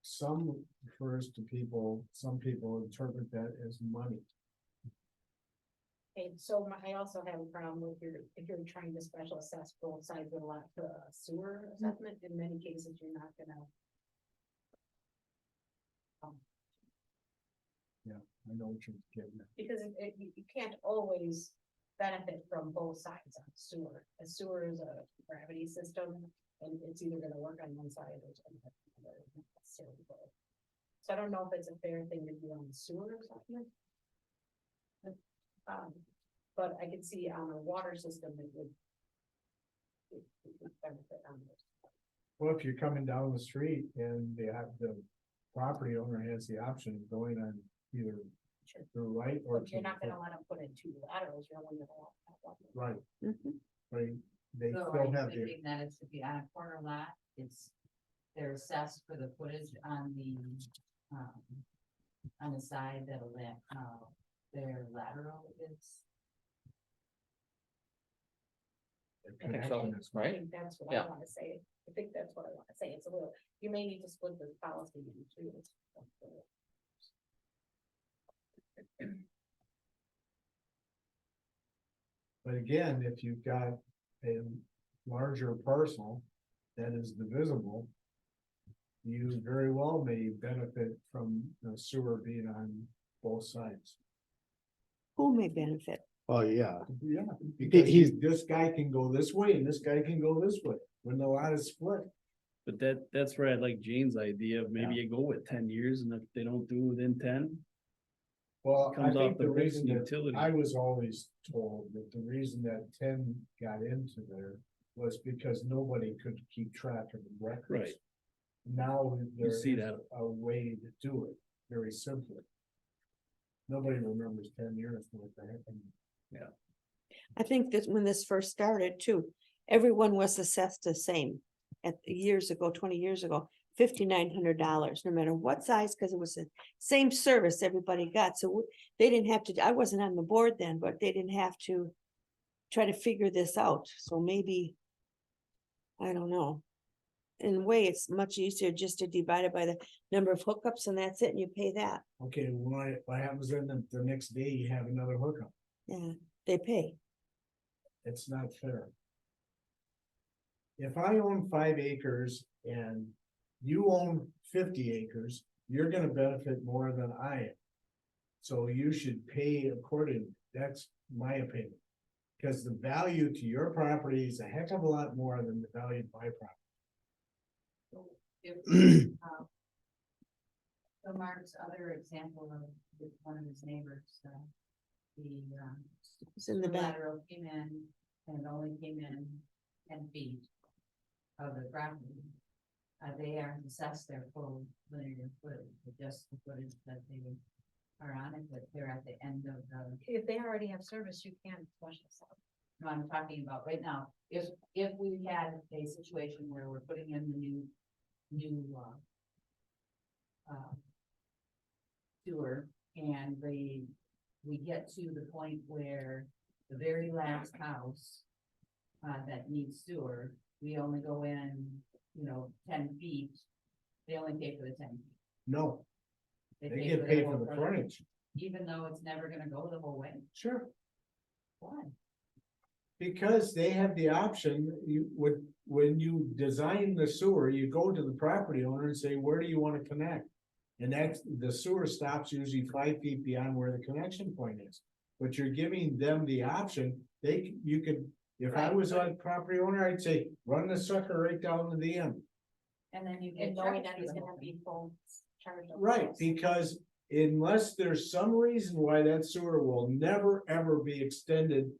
Some refers to people, some people interpret that as money. And so I also have a problem with if you're trying to special assess both sides of a lot for a sewer assessment, in many cases, you're not gonna. I know what you're getting at. Because you can't always benefit from both sides on sewer. A sewer is a gravity system, and it's either gonna work on one side or it's gonna work on the other, not necessarily both. So I don't know if it's a fair thing to do on the sewer assessment. But I could see on a water system, it would benefit on this. Well, if you're coming down the street and the property owner has the option of going on either the right or. But you're not gonna let them put in two laterals, you're only gonna want that one. Right, Mhm. right, they So still are you have the, thinking that it should be on a corner lot, they're assessed for the footage on the side that their lateral is. the connection is I right? think that's what Yeah. I wanna say. I think that's what I wanna say. It's a little, you may need to split this policy in two. But again, if you've got a larger parcel that is divisible. You very well may benefit from the sewer being on both sides. Who may benefit? Well, yeah, Yeah, because he's- this guy can go this way and this guy can go this way, when the lot is split. But that's where I like Jane's idea of maybe you go with 10 years and if they don't do within 10, Well, I Comes off think the the books reason and that, utility. I was always told that the reason that 10 got into there was because nobody could keep track of the records. Right. Now there is see that. a way to do it, very simply. Nobody remembers 10 years what the heck. I think that when this first started too, everyone was assessed the same. At years ago, 20 years ago, $5,900, no matter what size, because it was the same service everybody got. So they didn't have to, I wasn't on the board then, but they didn't have to try to figure this out. So maybe, I don't know. In a way, it's much easier just to divide it by the number of hookups and that's it, and you pay that. Okay, what happens then the next day you have another hookup? Yeah, they pay. It's not fair. If I own 5 acres and you own 50 acres, you're gonna benefit more than I am. So you should pay accordingly. That's my opinion. Because the value to your property is a heck of a lot more than the value to my property. If, so Mark's other example of with one of his neighbors, It's in the back. lateral came in and it only came in 10 feet of the property. They aren't assessed their full linear footage, but just the footage that they are on it, but they're at the end of the. If they already have service, you can't flush this out. No, I'm talking about right now, if we had a situation where we're putting in the new sewer and we get to the point where the very last house that needs sewer, we only go in, 10 feet. They only pay for the 10 feet. No, they get the paid whole for the frontage, frontage. even though it's never gonna go the whole way. Sure. Why? Because they have the option, you would, when you design the sewer, you go to the property owner and say, where do you wanna connect? And that's, the sewer stops usually 5 feet beyond where the connection point is. But you're giving them the option, you could, if I Right. was a property owner, I'd say, run the sucker right down to the end. And then you And get knowing charged that for he's the gonna whole be thing. full charge. of Right, this. because unless there's some reason why that sewer will never, ever be extended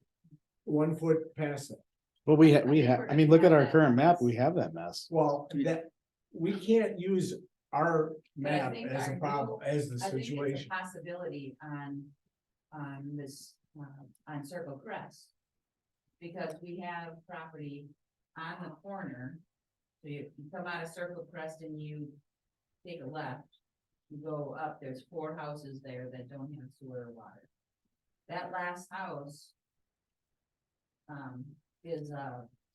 1 foot past it. but I think we're I mean, gonna look at have our that current map, mess. we have that mess. Well, that, we can't use our But I map think as a our problem, as the I think it's a situation. possibility on this, on Circle Crest. Because we have property on the corner, so you come out of Circle Crest and you take a left. You go up, there's 4 houses there that don't have sewer or water. That last house is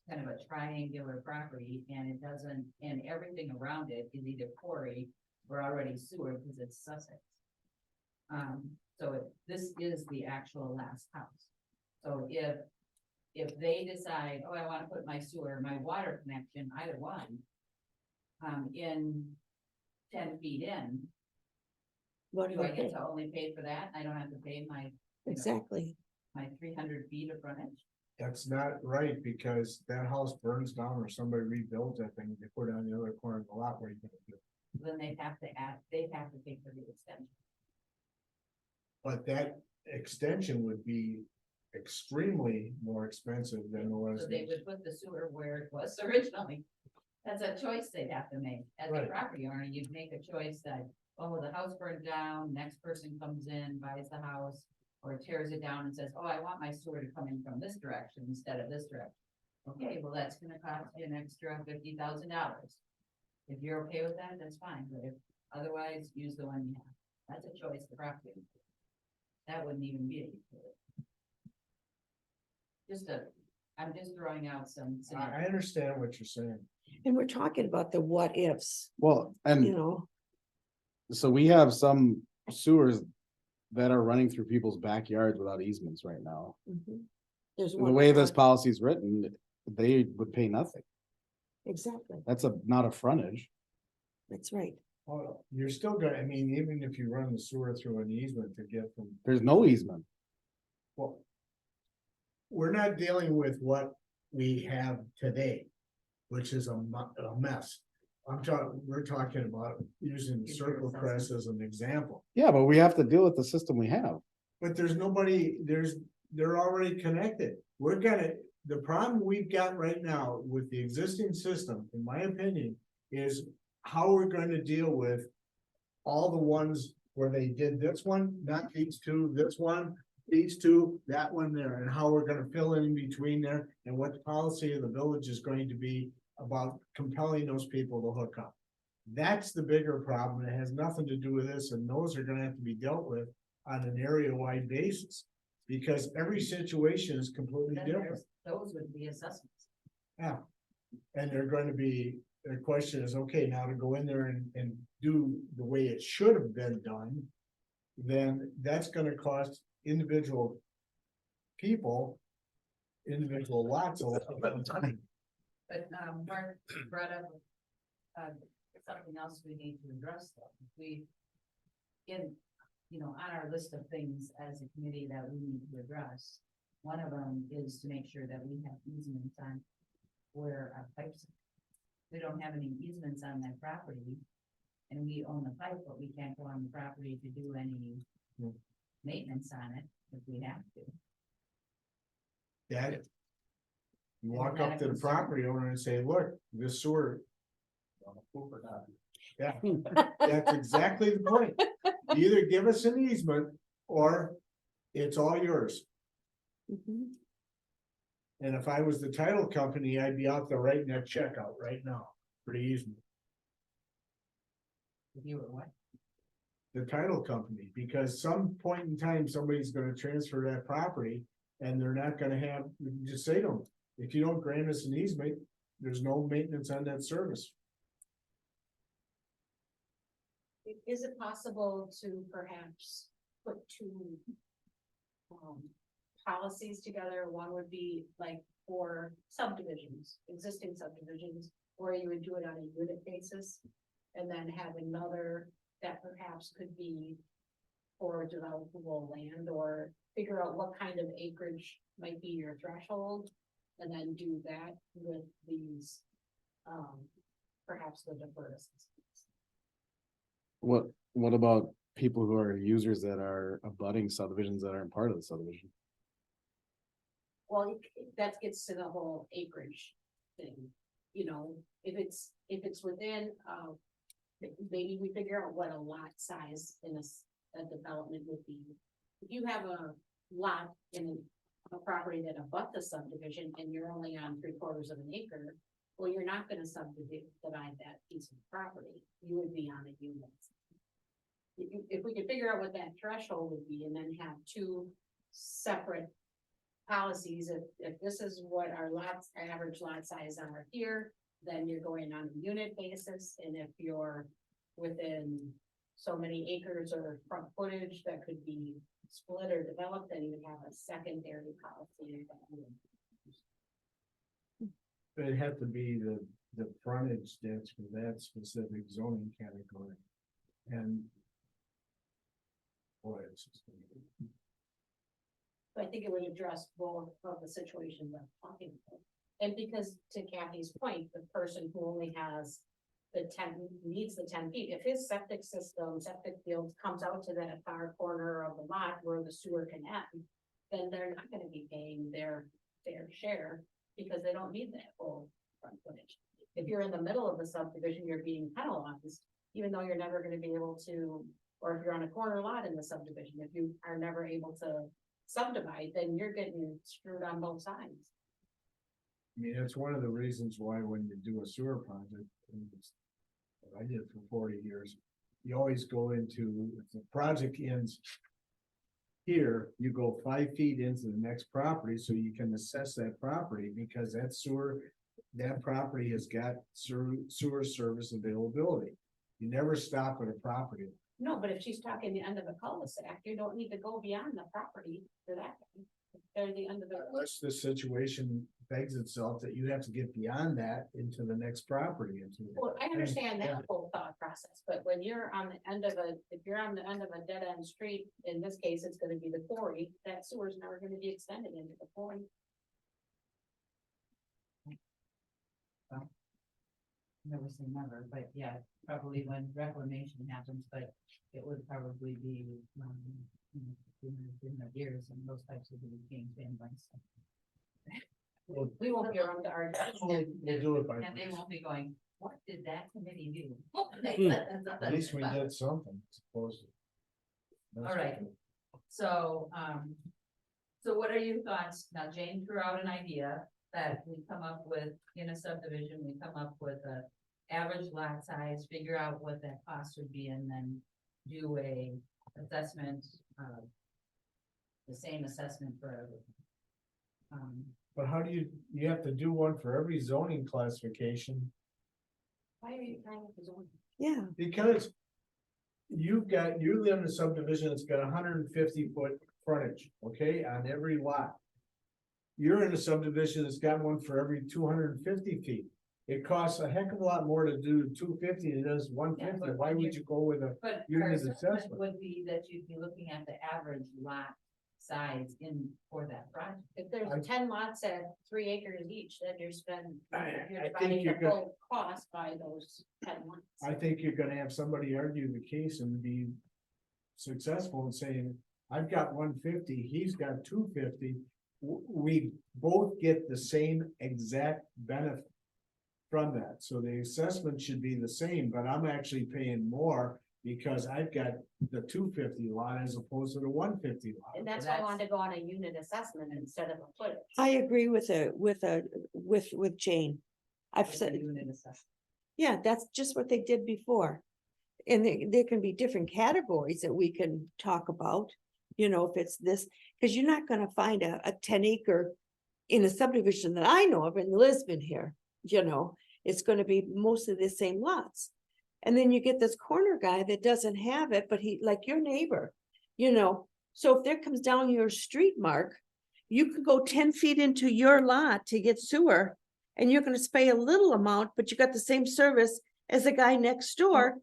kind of a triangular property and it doesn't, and everything around it is either quarry or already sewer because it's Sussex. This is the actual last house. So if they decide, oh, I wanna put my sewer, my water connection, either one, in 10 feet in, What do do I they get pay? to only pay for that? I don't have to pay my Exactly. my 300 feet of frontage? That's not right, because that house burns down or somebody rebuilds that thing, they put it on the other corner of the lot, where you gonna do? Then they'd have to pay for the extension. But that extension would be extremely more expensive than it was. So they would put the sewer where it was originally. That's a choice they'd have to make. As a Right. property owner, you'd make a choice that, oh, the house burned down, next person comes in, buys the house. Or tears it down and says, oh, I want my sewer to come in from this direction instead of this direction. Okay, well, that's gonna cost you an extra $50,000. If you're okay with that, that's fine, but if otherwise, use the one you have. That's a choice the property. owner. That wouldn't even be I'm just throwing out some. I understand what you're saying. And we're talking about the what ifs, Well, you and know, so we have some sewers that are running through people's backyards without easements right now. mhm. There's The one. way this policy is written, they would pay nothing. Exactly, That's not a frontage. that's right. Well, you're still gonna, I mean, even if you run the sewer through an easement to get from, There's no easement. Well, we're not dealing with what we have today, which is a mess. We're talking about using Circle Crest as an example, Yeah, but we have to deal with the system we have. but there's nobody, they're already connected. The problem we've got right now with the existing system, in my opinion, is how we're going to deal with all the ones where they did this one, not these two, this one, these two, that one there, and how we're gonna fill in between there, and what the policy of the village is going to be about compelling those people to hook up. That's the bigger problem. It has nothing to do with this, and those are gonna have to be dealt with on an area-wide basis. Because every situation is completely Then different. those would be assessments. Yeah. And they're going to be, the question is, okay, now to go in there and do the way it should have been done. Then that's gonna cost individual people, individual lots a lot of time. But, Mark brought up, something else we need to address though. We, on our list of things as a committee that we need to address, one of them is to make sure that we have easements on where our pipes. We don't have any easements on that property. And we own the pipe, but we can't go on the property to do any maintenance on it if we have to. That. You walk up to the property owner and say, look, this sewer. Yeah, that's exactly the point. Either give us an easement or it's all yours. Mhm. And if I was the title company, I'd be out there writing that check out right now for the easement. If you were what? The title company, because some point in time, somebody's gonna transfer that property. And they're not gonna have, just say to them, if you don't grant us an easement, there's no maintenance on that service. Is it possible to perhaps put two policies together? One would be like for subdivisions, existing subdivisions, where you would do it on a unit basis. And then have another that perhaps could be for developable land, or figure out what kind of acreage might be your threshold. And then do that with these, perhaps the deferred assessments. What about people who are users that are abutting subdivisions that aren't part of the subdivision? Well, that gets to the whole acreage thing, if it's within, maybe we figure out what a lot size in a development would be. If you have a lot in a property that abuts the subdivision and you're only on 3/4 of an acre, well, you're not gonna divide that piece of property, you would be on a unit. If we could figure out what that threshold would be and then have two separate policies, if this is what our average lot size are here, then you're going on a unit basis, and if you're within so many acres or front footage that could be split or developed, then you would have a secondary policy. But it'd have to be the frontage that's for that specific zoning category. And. Boy, it's just. I think it would address both of the situations I'm talking about. And because to Kathy's point, the person who only has needs the 10 feet, if his septic field comes out to that far corner of the lot where the sewer can end, then they're not gonna be paying their fair share because they don't need that full front footage. If you're in the middle of the subdivision, you're being penalized, even though you're never gonna be able to, or if you're on a corner lot in the subdivision, if you are never able to subdivide, then you're getting screwed on both sides. I mean, it's one of the reasons why when you do a sewer project, and it's what I did for 40 years, you always go into, if the project ends here, you go 5 feet into the next property so you can assess that property, because that sewer, that property has got sewer service availability. You never stop at a property. No, but if she's talking the end of a cul-de-sac, you don't need to go beyond the property for that. They're the end of the. Unless the situation begs itself that you have to get beyond that into the next property. Well, I understand Yeah. that whole thought process. process, but when you're on the end of if you're on the end of a dead end street, in this case, it's gonna be the quarry, that sewer's never gonna be extended into the quarry. Never say never, but yeah, probably when reclamation happens, but it would probably be, in the years and those types of things being banned by stuff. We won't be around to argue. We'll do it by. And they won't be going, what did that committee do? At least we did something, supposedly. All right. So, so what are your thoughts? Now Jane threw out an idea that we come up with in a subdivision, we come up with a average lot size, figure out what that cost would be, and then do a assessment, the same assessment for everything. But how do you have to do one for every zoning classification, Why are you trying to zone? Yeah, because you live in a subdivision that's got 150-foot frontage, okay, on every lot. You're in a subdivision that's got one for every 250 feet. It costs a heck of a lot more to do 250 than it does 150. but Why when would you go with a But our unit assessment assessment? would be that you'd be looking at the average lot size for that project. If there's I- 10 lots at 3 acres each, then you're spending, I you're think dividing you're the gonna- whole cost by those 10 lots. I think you're gonna have somebody argue the case and be successful in saying, I've got 150, he's got 250. We both get the same exact benefit from that. So the assessment should be the same, but I'm actually paying more because I've got the 250 lot as opposed to the 150 lot. And that's why I wanted to go on a unit assessment instead of a footage. I agree with Jane. I've said, Unit assessment. yeah, that's just what they did before. And there can be different categories that we can talk about, you know, if it's this, because you're not gonna find a 10-acre in a subdivision that I know of in Lisbon here, you know, it's gonna be mostly the same lots. And then you get this corner guy that doesn't have it, but he, like your neighbor, you know, so if there comes down your street, Mark, you could go 10 feet into your lot to get sewer, and you're gonna pay a little amount, but you got the same service as the guy next door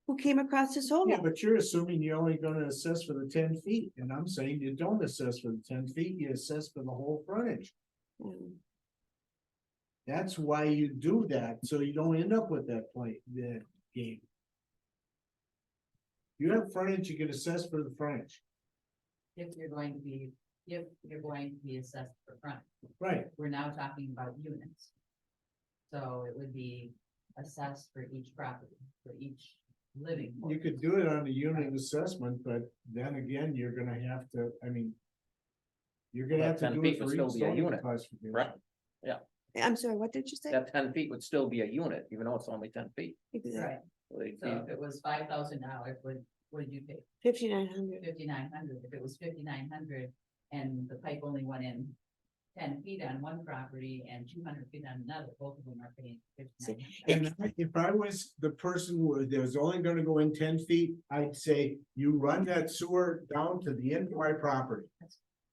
who came across his hole. Yeah, but you're assuming you're only gonna assess for the 10 feet, and I'm saying you don't assess for the 10 feet, you assess for the whole frontage. Mm. That's why you do that, so you don't end up with that game. You have frontage, you can assess for the frontage, If you're going to be assessed for front, right? we're now talking about units. So it would be assessed for each property, for each living. You could do it on a unit assessment, but then again, you're gonna have to, I mean. You're gonna Well, have to 10 do feet it for would each still be a zoning unit, classification. right? I'm sorry, what did you say? That 10 feet would still be a unit, even though it's only 10 feet. Exactly. Right, Like, so if it was $5,000, what did you pay? 5,900. 5,900, if it was 5,900 and the pipe only went in 10 feet on one property and 200 feet on another, both of them are paying 5,900. And if I was the person that was only gonna go in 10 feet, I'd say, you run that sewer down to the end of my property.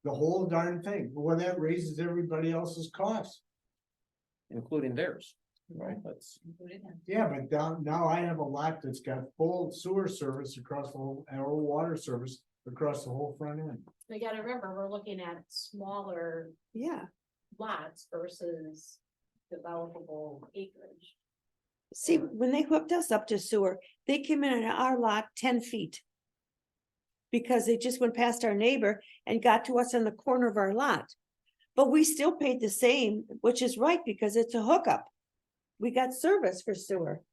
The whole darn thing, well, that raises everybody else's costs. including theirs, right? That's, Included in. Yeah, but now I have a lot that's got full sewer service across the whole, and all water service across the whole front end. You gotta remember, we're looking at smaller Yeah, lots versus developable acreage. see, when they hooked us up to sewer, they came in on our lot 10 feet. Because they just went past our neighbor and got to us in the corner of our lot. But we still paid the same, which is right, because it's a hookup. We got service for sewer.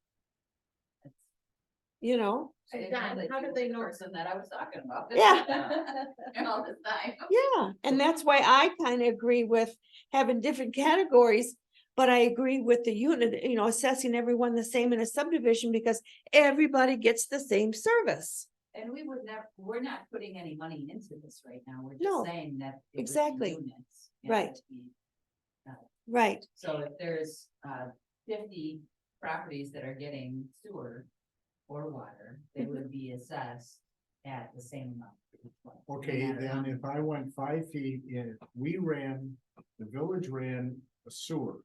You know, I didn't Don, that how you did were they the know- person that I was talking about? Yeah. And all this time. yeah, and that's why I kind of agree with having different categories. But I agree with the unit, you know, assessing everyone the same in a subdivision because everybody gets the same service. And we would never, we're not putting any money into this right now, we're No, just saying that. it would be exactly. units, and Right. it would be, Right, So if there's 50 properties that are getting sewer or water, they Mm-hmm. would be assessed at the same amount. for each one, no Okay, matter how then many. if I went 5 feet in, the village ran a sewer.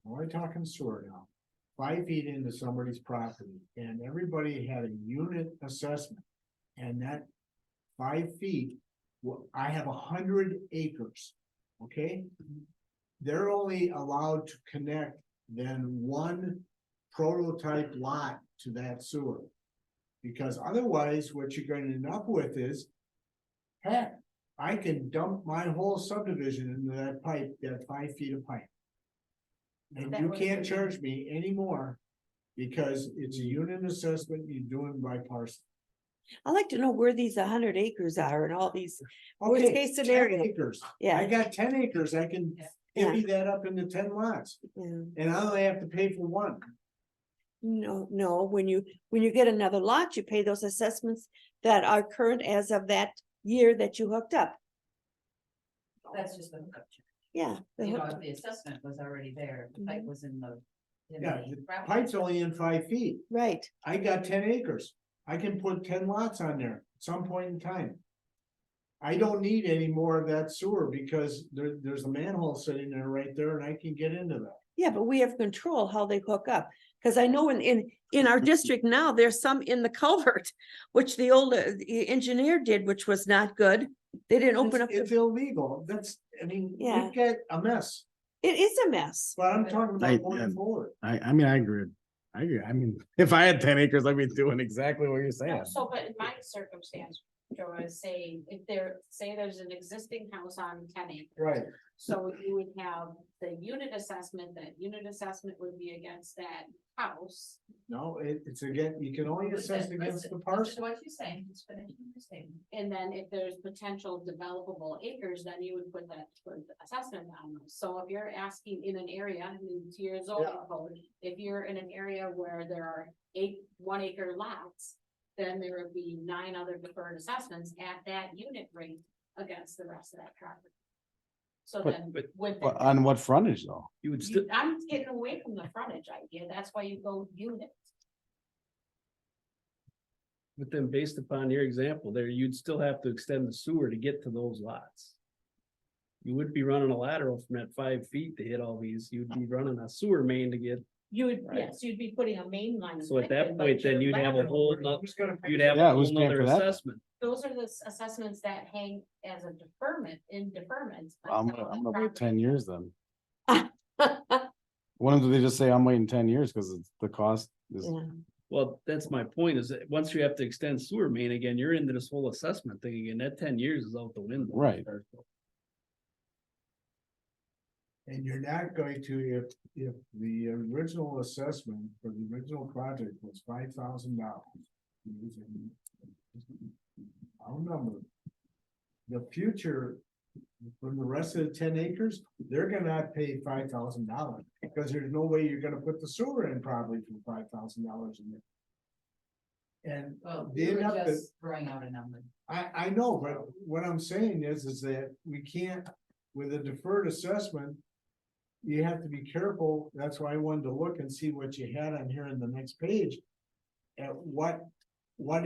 We're only talking sewer now. 5 feet into somebody's property and everybody had a unit assessment. And that 5 feet, well, I have 100 acres, okay? They're only allowed to connect then one prototype lot to that sewer. Because otherwise, what you're gonna end up with is, heck, I can dump my whole subdivision into that pipe, that 5 feet of pipe. And That you was can't the- charge me anymore because it's a unit assessment, you're doing by parcel. I'd like to know where these 100 acres are and all these, Worst Okay, case 10 scenario. acres. I yeah. got 10 acres, I can Yeah. divvy that up into 10 lots, yeah. and I only have to pay for one. No, when you get another lot, you pay those assessments that are current as of that year that you hooked up. That's just the hookup. Yeah. the You know, hooked- if the assessment was already there, the pipe was in the. in Yeah, the the property. pipe's only in 5 feet. Right, I got 10 acres. I can put 10 lots on there at some point in time. I don't need any more of that sewer because there's a manhole sitting there right there and I can get into that. yeah, but we have control how they hook up. Cause I know in our district now, there's some in the culvert, which the old engineer did, which was not good. They didn't open up, It's the- illegal. That's, I mean, Yeah. we get a mess, it is a mess. but I'm talking I- about going yeah. forward. I mean, I agree. I agree. I mean, if I had 10 acres, I'd be doing exactly what you're saying. So, but in my circumstance, Joe, is saying, if there, say there's an existing house on 10 acres. Right. So you would have the unit assessment, that unit assessment would be against that house. No, it's again, you can only assess against the parcel. What you're saying, just finishing your statement. And then if there's potential developable acres, then you would put that toward the assessment on those. So if you're asking in an area, I mean, to your zoning code, if you're in an area where there are 1 acre lots, then there would be 9 other deferred assessments at that unit rate against the rest of that property. So But- then but- with. But on what frontage though? You would still, I'm getting away from the frontage idea. That's why you go unit. but then based upon your example there, you'd still have to extend the sewer to get to those lots. You would be running a lateral from that 5 feet to hit all these. You'd be running a sewer main to get, You would, Right. yes, you'd be putting a main line. so at that pipe in, but point, then your you'd have a lateral- whole, Who's gonna pay you'd for have Yeah, a who's whole paying nother for that? assessment. Those are the assessments that hang as a deferment in deferments. I'm gonna wait 10 years then. Why don't they just say I'm waiting 10 years because it's the cost is, Yeah. Well, that's my point, is that once you have to extend sewer main again, you're into this whole assessment thing again. That 10 years is out the window. Right. And you're not going to, if the original assessment for the original project was $5,000. I'll number. The future, from the rest of the 10 acres, they're gonna pay $5,000 because there's no way you're gonna put the sewer in probably for $5,000 in there. And Well, they we end were up that- just throwing out a number. I know, but what I'm saying is that we can't, with a deferred assessment. You have to be careful, that's why I wanted to look and see what you had on here in the next page. At what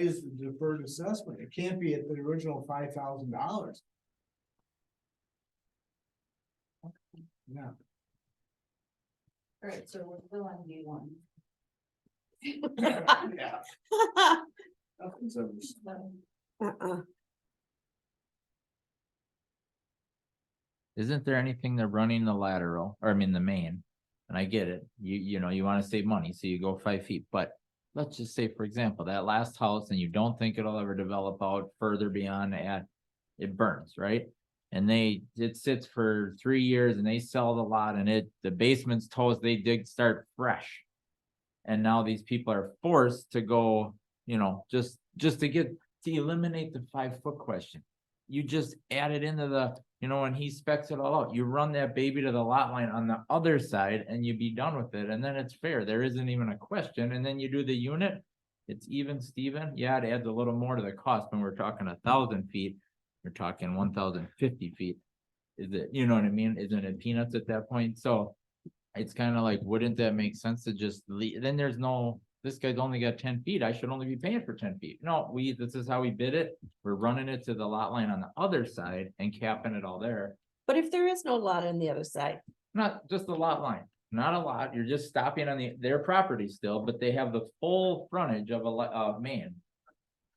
is the deferred assessment? It can't be at the original $5,000. Yeah, All right, so we're still on D1. yeah. Nothing's ever- Uh-uh. Isn't there anything they're running the lateral, or I mean the main? And I get it, you know, you wanna save money, so you go 5 feet, but let's just say, for example, that last house and you don't think it'll ever develop out further beyond that. It burns, right? And it sits for 3 years and they sell the lot and the basement's toast, they start fresh. And now these people are forced to go, you know, just to eliminate the 5 foot question. You just add it into the, you know, when he specs it all out, you run that baby to the lot line on the other side and you be done with it. And then it's fair. There isn't even a question. And then you do the unit. It's even, Steven. Yeah, it adds a little more to the cost. When we're talking 1,000 feet, we're talking 1,050 feet. Is it, you know what I mean? Isn't it peanuts at that point? So it's kind of like, wouldn't that make sense to just leave? Then there's no, this guy's only got 10 feet. I should only be paying for 10 feet. No, this is how we bid it. We're running it to the lot line on the other side and capping it all there. But if there is no lot on the other side, Not just the lot line. Not a lot, you're just stopping on their property still, but they have the full frontage of a main.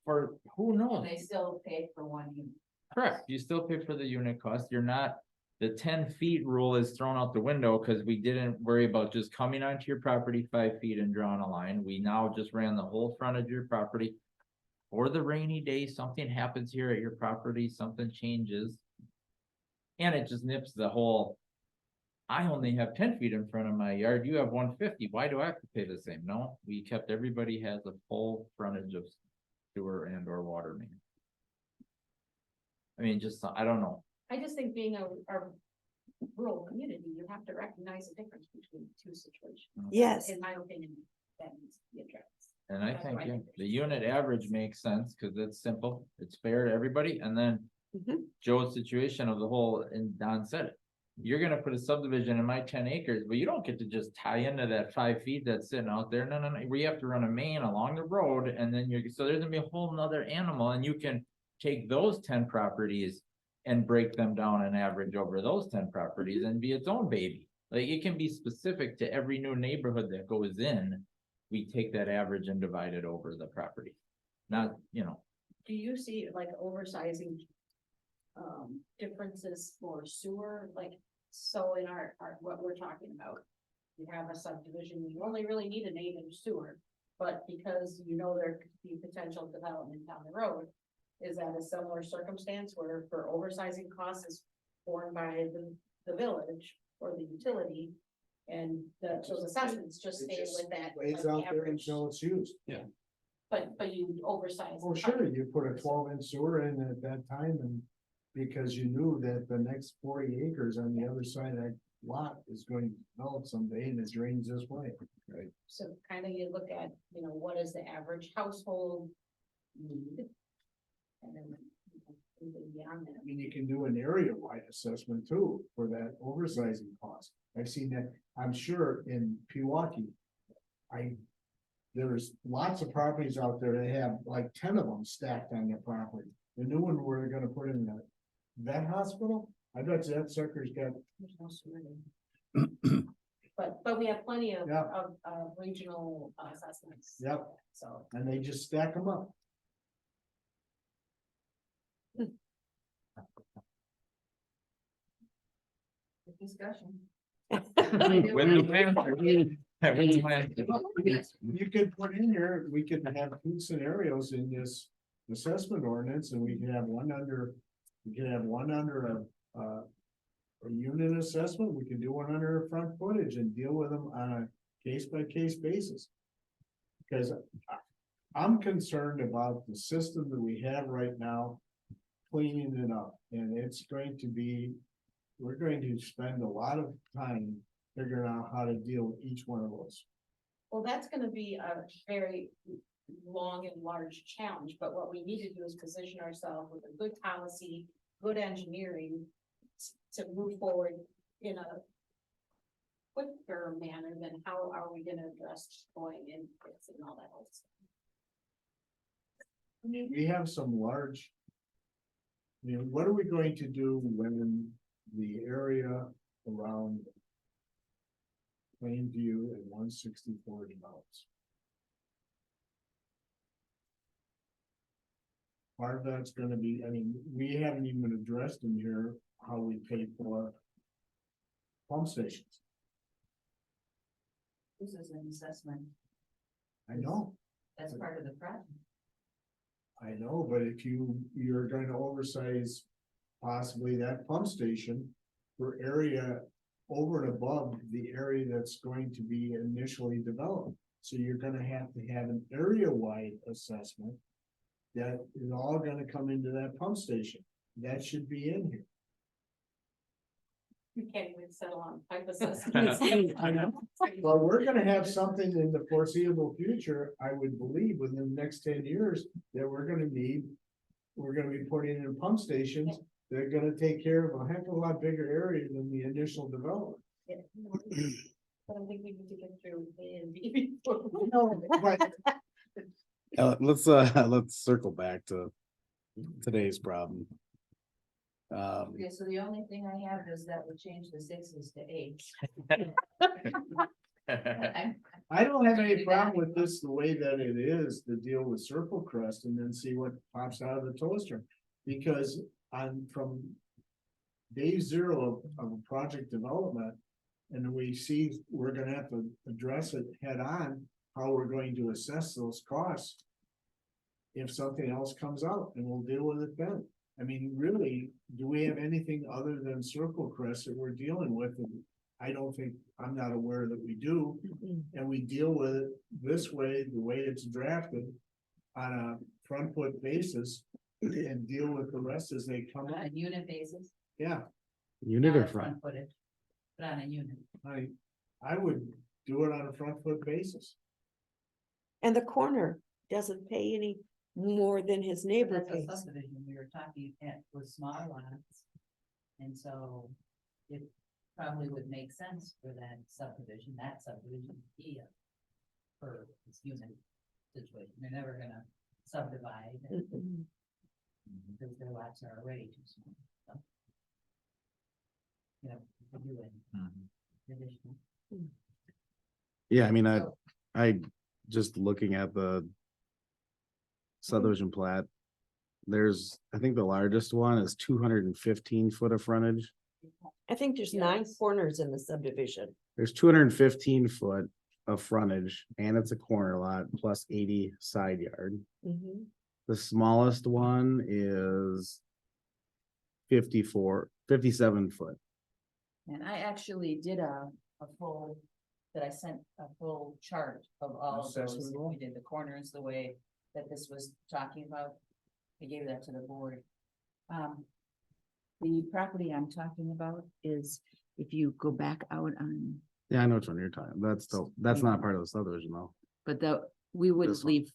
For who knows? And they still pay for one unit. Correct, you still pay for the unit cost, you're not, the 10 feet rule is thrown out the window, cause we didn't worry about just coming onto your property 5 feet and drawing a line, we now just ran the whole front of your property. For the rainy day, something happens here at your property, something changes. And it just nips the whole. I only have 10 feet in front of my yard, you have 150, why do I have to pay the same? No, we kept, everybody has a full frontage of sewer and or water main. I mean, just, I don't know, I just think being a rural community, you have to recognize the difference between the two situations. Yes. In my opinion, that needs to be addressed. and I That's think, what I yeah, think. the unit average makes sense, cause it's simple, it's fair to everybody, and then. Mhm. Joe's situation of the whole, and Don said it. You're gonna put a subdivision in my 10 acres, but you don't get to just tie into that 5 feet that's sitting out there, no, we have to run a main along the road, and then so there's gonna be a whole nother animal, and you can. Take those 10 properties and break them down and average over those 10 properties and be its own baby. Like, it can be specific to every new neighborhood that goes in, we take that average and divide it over the property. Not, Do you see like oversizing? Differences for sewer, like, so in our, what we're talking about. You have a subdivision, you only really need an 8-inch sewer, but because you know there could be potential development down the road. Is that a similar circumstance where for oversizing costs is borne by the village or the utility? And those assessments just stay with that. Lays like, out there average. until it's used. But you oversize. Oh, sure, you put a 12-inch sewer in at that time and because you knew that the next 40 acres on the other side of that lot is going to develop someday and it drains this way. Right. So kind of you look at, what is the average household need? And then even beyond that. I mean, you can do an area-wide assessment too for that oversizing cost. I've seen that, I'm sure in Pewaukee. There's lots of properties out there that have like 10 of them stacked on their property. The new one where they're gonna put in the vet hospital, I bet you that sucker's got, There's no sewer there. But we have plenty of, Yeah. of regional assessments. yep, So. and they just stack them up. Good discussion. You could put in here, we could have 2 scenarios in this assessment ordinance and we can have one under. We can have one under a unit assessment, we can do one under a front footage and deal with them on a case by case basis. Because I'm concerned about the system that we have right now, cleaning it up, and it's going to be. We're going to spend a lot of time figuring out how to deal with each one of those. Well, that's gonna be a very long and large challenge, but what we need to do is position ourselves with a good policy, good engineering. To move forward in a quicker manner than how are we gonna address going and fixing all that old stuff. I mean, we have some large. What are we going to do when the area around Plainview and 164 develops? Part of that's gonna be, we haven't even addressed in here how we pay for pump stations. This is an assessment. I know, That's part of the project. I know, but if you're going to oversize possibly that pump station for area over and above the area that's going to be initially developed. So you're gonna have an area-wide assessment that is all gonna come into that pump station. That should be in here. You can't even settle on pipe assessments. I know. Well, we're gonna have something in the foreseeable future, I would believe, within the next 10 years, that we're gonna be putting in pump stations. They're gonna take care of a heck of a lot bigger area than the initial development. Yeah. But I think we need to get through A and B before. No, but Let's circle back to today's problem. Okay, so the only thing I have is that would change the sixes to eights. I don't have any problem with this, the way that it is, to deal with Circle Crest and then see what pops out of the toaster. Because from day zero of a project development, and we see we're gonna have to address it head on, how we're going to assess those costs. If something else comes out, and we'll deal with it then. I mean, really, do we have anything other than Circle Crest that we're dealing with? And I don't think, I'm not aware that we do, and we deal with it this way, the way it's drafted. On a front foot basis, and deal with the rest as they come On up, a unit basis. yeah, Unit not or a front? Footed, but on a unit. I would do it on a front foot basis. And the corner doesn't pay any more than his neighbor That's a pays. subdivision we were talking at with small lots. And so it probably would make sense for that subdivision to be a for this unit situation. They're never gonna subdivide Mm-mm. because their lots are already too small. So, you know, to do it additional. Yeah, I mean, So- I just looking at the subdivision plat. There's, I think the largest one is 215 foot of frontage. I think there's 9 Yes. corners in the subdivision. There's 215 foot of frontage and it's a corner lot plus 80 side yard. Mhm. The smallest one is 57 foot. And I actually did a full, that I sent a full chart of all of those. Assessment roll? We did the corners the way that this was talking about. I gave that to the board. The property I'm talking about is if you go back out on, Yeah, I know which one you're talking. That's not part of the subdivision though. but we would This one. leave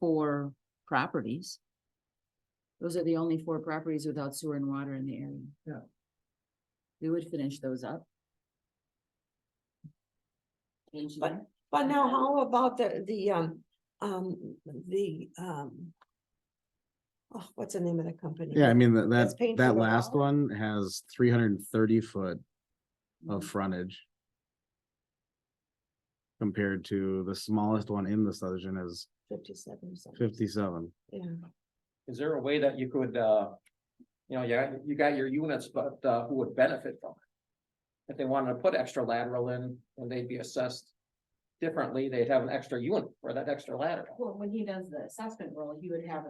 4 properties. Those are the only 4 properties without sewer and water in the area. Yeah. We would finish those up. Change But- them. But now how about oh, what's the name of the company? Yeah, I mean, That's painted that for the last wall? one has 330 foot of Mhm. frontage. Compared to the smallest one in the subdivision is 57 or something. 57. Yeah. Is there a way that you could, you got your units, but, who would benefit from it? If they wanted to put extra lateral in, and they'd be assessed differently, they'd have an extra unit for that extra lateral. Well, when he does the assessment role, he would have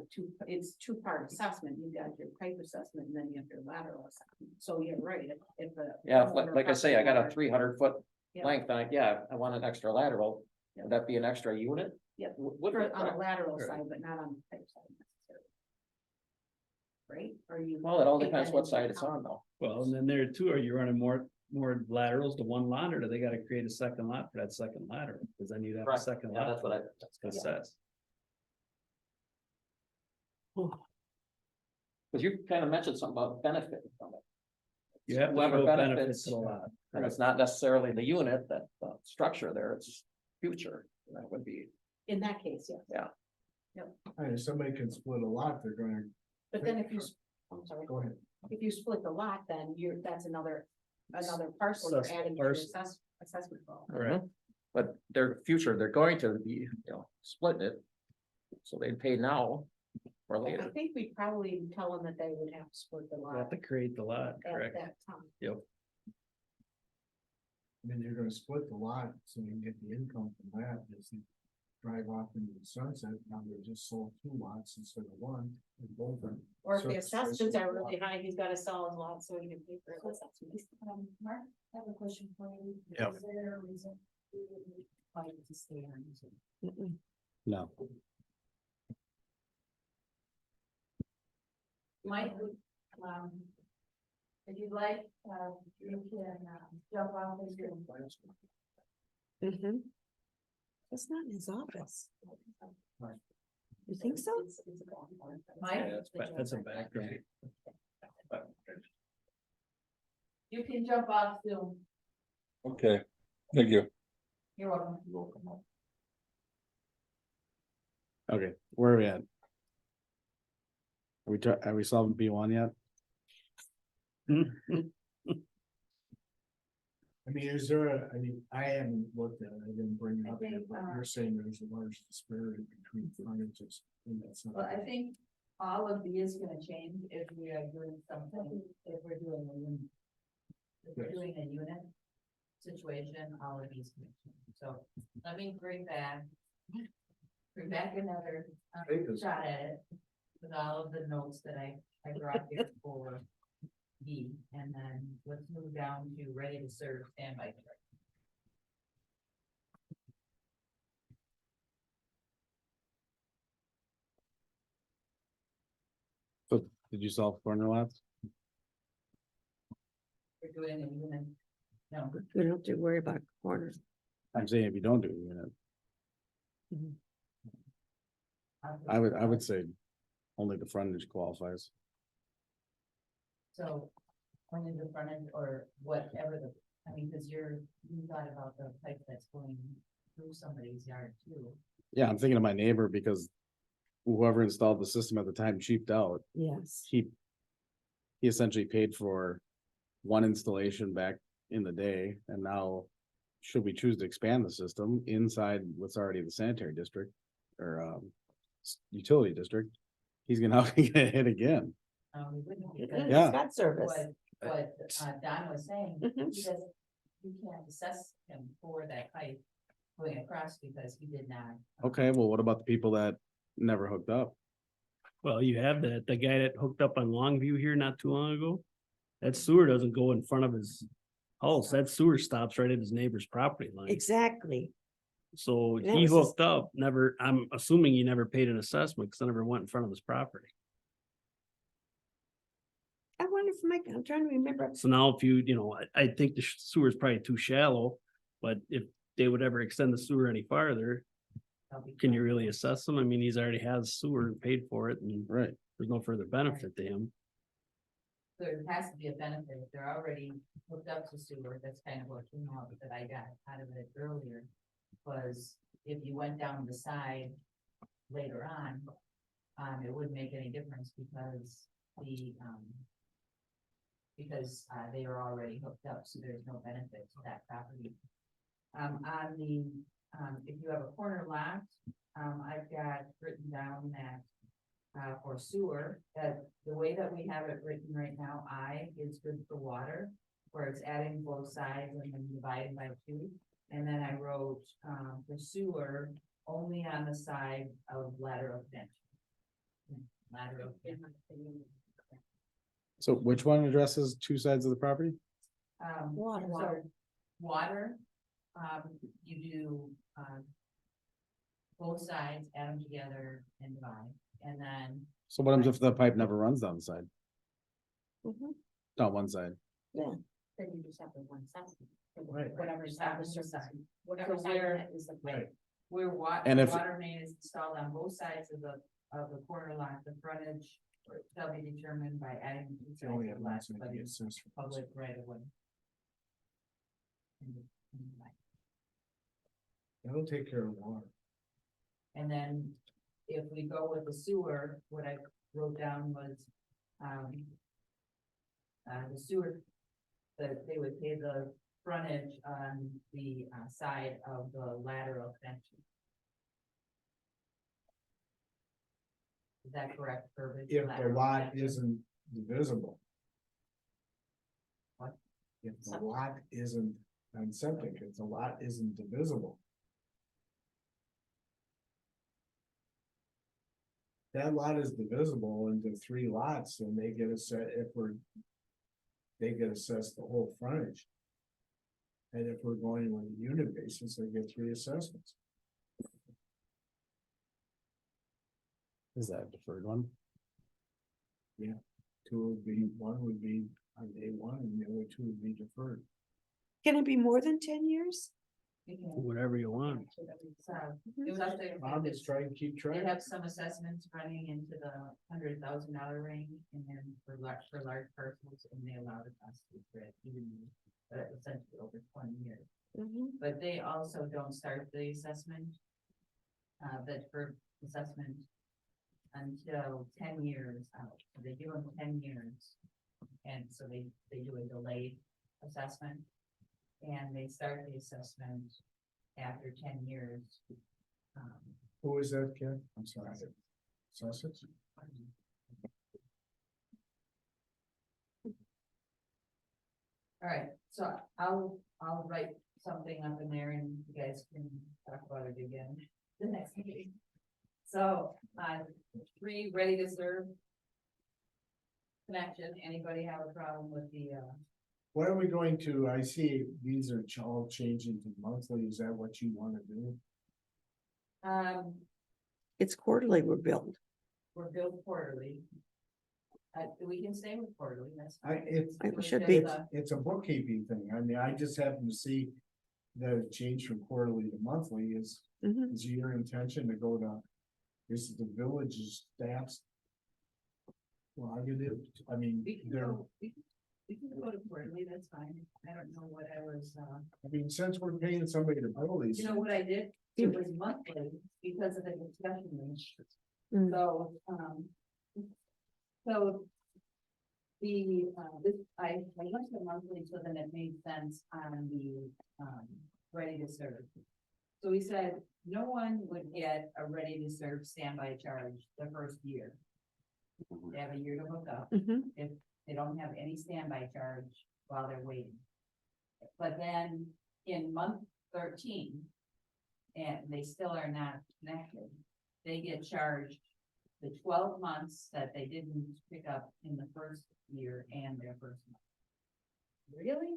it's 2-part assessment. You've got your pipe assessment and then you have your lateral assessment. So you're right, if the. Yeah, like I say, I got a 300 foot Yeah. length, I want an extra lateral, would that be an extra unit? Yeah, Would be, On the right? lateral Right. side, but not on the pipe side necessarily. Right? Or you. Well, it all take depends that what into side it's account? on though. Well, and then there too, are you running more laterals to one lot, or do they gotta create a second lot for that second lateral? Cause then you'd have a Right, second yeah, lot. that's what I- to assess. Cause you kind of mentioned something about benefiting from it. You have to Whoever show benefit benefits, to the lot. and it's not necessarily the unit, that structure there, it's future, that would be. In that case, yes. And if somebody can split a lot, they're gonna, But then if you, I'm sorry, go ahead. if you split the lot, then that's another parcel you're Assessment adding to your parcel. assessment role. Correct. But their future, they're going to be, splitting it. So they pay now or I later. think we'd probably tell them that they would have to split the You lot have to create the lot, at correct? that time. Yep. I mean, you're gonna split the lot so you can get the income from that, as you drive off into the sunset, now they just sold 2 lots instead of 1. and both are Or if the surface price assessments of are the really lot. high, he's gotta sell his lot so he can pay for his assessments. Mark, I have a question for you. Yep. Is there a reason you would like to stay on this? Mm-mm. No. Mike, if you'd like, you can, jump off this room. Mhm. That's not in his office. You think so? Mike? That's a background. You can jump off Zoom. Okay, thank you. You're welcome. Okay, where are we at? Are we solving B1 yet? I mean, is there a, I mean, I haven't looked at it, I didn't bring it I up yet, think, but you're saying there's a large disparity between frontages. And that's not. Well, I think all of these is gonna change if we are doing something, if we're doing a unit. If we're Yes. doing a unit situation, all of these can change. So let me bring back another Take this. shot at it with all of the notes that I brought here for B, and then let's move down to ready to serve standby truck. So did you solve corner lots? We're doing a unit. No, We don't have to worry about corners. I'm saying if you don't do a unit, I would say only the frontage qualifies. So, only the front end or whatever I mean, cause you thought about the pipe that's going through somebody's yard too. Yeah, I'm thinking of my neighbor because whoever installed the system at the time cheaped out. Yes. He essentially paid for one installation back in the day, and now should we choose to expand the system inside what's already the sanitary district or utility district, he's gonna get hit again. We wouldn't It's because Yeah. got service. what Don was saying, Mhm. he doesn't, you can't assess him for that pipe going across because he did not. Okay, well, what about the people that never hooked up? Well, you have that, the guy that hooked up on Longview here not too long ago. That sewer doesn't go in front of his house. That sewer stops right at his neighbor's property line. Exactly. So That he was his- hooked up, never, I'm assuming he never paid an assessment because it never went in front of his property. I wonder if Mike, I'm trying to remember. So now if you, I think the sewer is probably too shallow, but if they would ever extend the sewer any farther, That'll be can you fine. really assess them? I mean, he's already has sewer and paid for it and Right, there's no further benefit to him. There has to be a benefit, if they're already hooked up to sewer, that's kind of what came out that I got out of it earlier. Was if you went down the side later on, it wouldn't make any difference because they are already hooked up, so there's no benefit to that property. If you have a corner lot, I've got written down that for sewer, that the way that we have it written right now, I is good for water, where it's adding both sides and then dividing by 2. And then I wrote, for sewer, only on the side of lateral connection. Lateral. so which one addresses 2 sides of the property? Water. So, water, you do, both sides, add them together and divide, and then So what happens if the pipe never runs down the side, Mhm. down one side? Then you just have the one side. Right. Whatever side the service, side. whatever So side where- that is the. Right. Where And the if- water main is installed on both sides of the corner lot, the frontage shall be determined by adding two You sides only of have lot, lots of but it's assessors. public right of way. That'll take care of water. And then if we go with the sewer, what I wrote down was, the sewer, that they would pay the frontage on the side of the lateral connection. Is that correct, verbiage? If the Lateral lot connection? isn't divisible. What? If the lot isn't on septic, if the lot isn't divisible. That lot is divisible into 3 lots and they get they get assessed the whole frontage. And if we're going with a unit basis, they get 3 assessments. Is that a deferred one? 1 would be on day 1 and the other 2 would be deferred. Can it be more than 10 years? You can- Whatever you want. So, it was up there. Bob is trying to keep They track. have some assessments running into the $100,000 range, and then for large parcels, and they allow the cost to be spread evenly, but essentially over 20 years. Mhm. But they also don't start the assessment, for assessment until 10 years out. So they give them 10 years. and so they do a delayed assessment. And they start the assessment after 10 years. Who is that, Ken? I'm sorry. Sussex? All right, so I'll write something up in there and you guys can talk about it again the next meeting. So, 3 ready to serve connection. Anybody have a problem with the, What are we going to, I see these are all changing to monthly. Is that what you want to do? It's quarterly we're billed. we're billed quarterly. We can stay with quarterly, that's I, fine. it's, It It's should just, be. it's a bookkeeping thing. I mean, I just happen to see the change from quarterly to monthly is Mhm. your intention to go to, this is the village's staffs. Well, I mean, We can they're, go, we can go to quarterly, that's fine. I don't know what I was, I mean, since we're paying somebody to bill these. you know what I did? It was monthly because of the discussion. Mm. So, so the, I went to monthly so then it made sense on the, ready to serve. So we said, no one would get a ready to serve standby charge the first year. They have a year to hook up. Mhm. If they don't have any standby charge while they're waiting. But then in month 13, and they still are not connected, they get charged the 12 months that they didn't pick up in the first year and their first month. Really?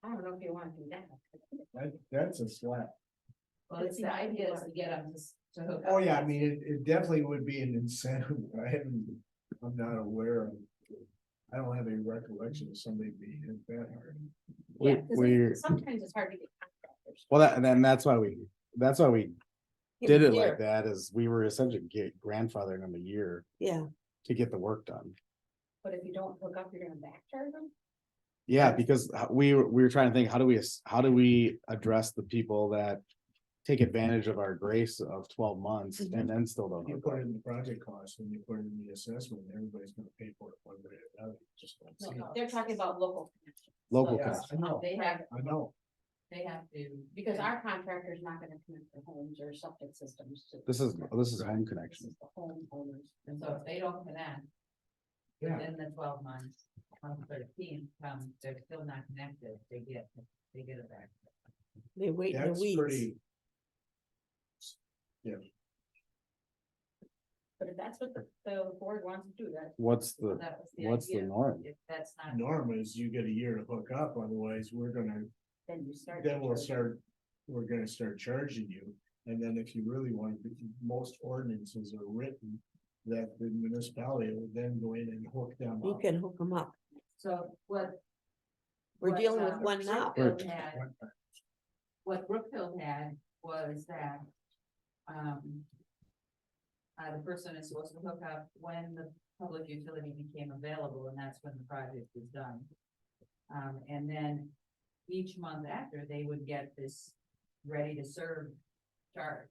I don't know if you want to do that. That's a slap. Well, it's the idea is to get them to hook up. Oh, yeah, I mean, it definitely would be an incentive. I'm not aware of. I don't have any recollection of somebody being hit that hard. Yeah, 'cause We're, sometimes it's hard to get contractors. well, that, and then that's why we did it Here. like that, is we were essentially grandfathering them a year Yeah, to get the work done. But if you don't hook up, you're gonna backcharge them? Yeah, because we were trying to think, how do we address the people that take advantage of our grace of 12 months and then still don't You hook put up? it in the project cost and you put it in the assessment, everybody's gonna pay for it one way or another. Just don't see No, it. they're talking about local connections. Local Yeah, connection. I know, They have, I know. they have to. Because our contractor's not gonna connect their homes or septic systems to. This is home This connection. is the homeowners. And so if they don't connect Yeah, within the 12 months, month 13 comes, they're still not connected, they get it back. they wait in the that's weeds. pretty. But if that's what the board wants to do, that, What's the, That was the what's the idea. norm? If that's not. Norm is you get a year to hook up, otherwise we're gonna, then you start. then we'll charging. we're gonna start charging you. And then if you really want, most ordinances are written that the municipality will then go in and hook them You up. can hook them up. So what? We're what, dealing with one now. Brookfield had- What Brookfield had was that, the person is supposed to hook up when the public utility became available, and that's when the project was done. And then each month after, they would get this ready to serve charge.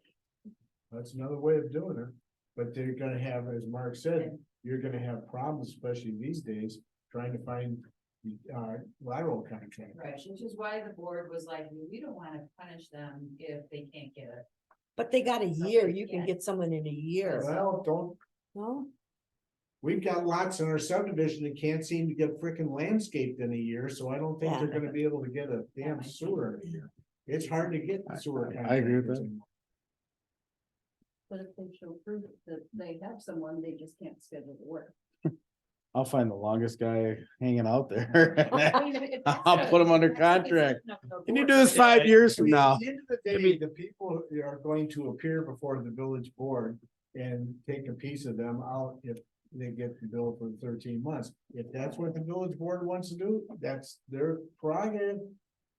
That's another way of doing it, but they're gonna have, as Mark said, you're gonna have problems, especially these days, trying to find lateral contractors. Right, which is why the board was like, we don't wanna punish them if they can't get it. But they got a So year. they You can can't. get someone in a year. Well, don't, No, we've got lots in our subdivision that can't seem to get frickin' landscaped in a year, so I don't think they're Yeah. gonna be able to get a damn sewer in a year. It's hard to get sewer. I agree with contractors that. anymore. But if they show proof that they have someone, they just can't schedule the work. I'll find the longest guy hanging out there. I mean, if that's I'll the- put him under that's the contract. decision of the Can you board. do this 5 years from I mean, now? At the end of the day, the people who are going to appear before the village board and take a piece of them out if they get the bill for 13 months. If that's what the village board wants to do, that's their prerogative.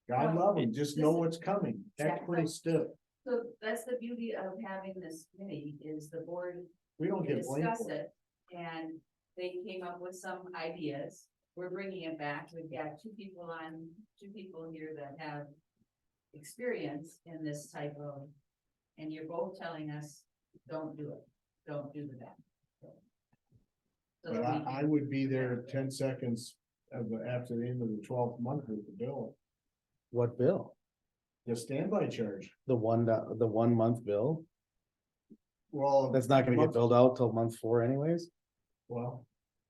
God love them, just know what's coming. That's pretty stiff. So that's the beauty of having this committee, is the board We don't can get blamed discuss for it. it, and they came up with some ideas. We're bringing it back. We've got two people here that have experience in this type of, and you're both telling us, don't do it, don't do that. So But that we I can- would be there 10 seconds after the end of the 12th month with the bill, What bill? the standby charge. The 1 month bill? Well. That's not gonna get month- billed out till month 4 anyways? Well,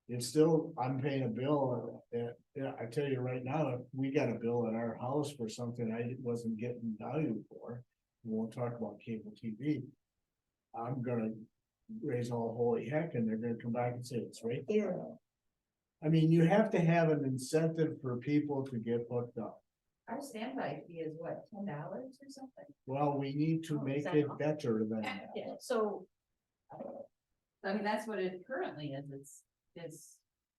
it's still, I'm paying a bill, yeah, I tell you right now, if we got a bill at our house for something I wasn't getting value for. We won't talk about cable TV. I'm gonna raise all holy heck and they're gonna come back and say it's right there. I mean, you have to have an incentive for people to get hooked up. Our standby fee is what, $10 or something? Well, we need to Oh, make is that it all? better than that. Yeah, so I mean, that's what it currently is,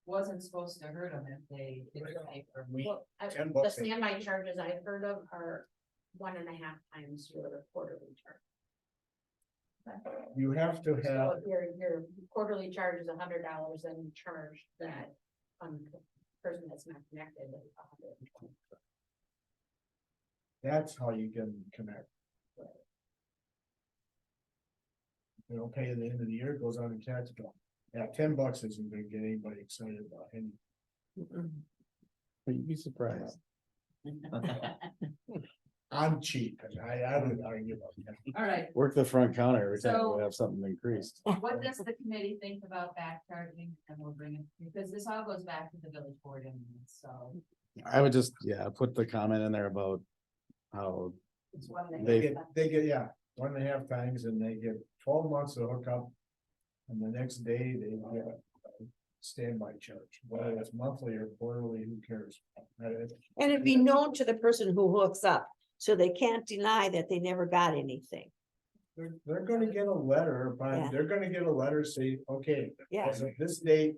wasn't supposed to hurt them if they didn't pay for. We, well, $10 the bucks. standby charges I've heard of are 1.5 times your quarterly charge. You have to So have, if your quarterly charge is $100, then you charge that person that's not connected with $120. that's how you can connect. They don't pay at the end of the year, it goes on the tax bill. Yeah, $10 isn't gonna get anybody excited about any. You'd be surprised. I'm cheap, and I don't argue about that. All right, Work the front counter every time So- we have something increased. what does the committee think about back charging? And we'll bring it, because this all goes back to the village board and so. I would just, put the comment in there about how It's one thing. They get, yeah, 1.5 times and they get 12 months to hook up. And the next day they get a standby charge, whether it's monthly or quarterly, who cares? And it'd be known to the person who hooks up, so they can't deny that they never got anything. They're gonna get a letter, Yeah. but they're gonna get a letter saying, okay, Yeah, as of this date,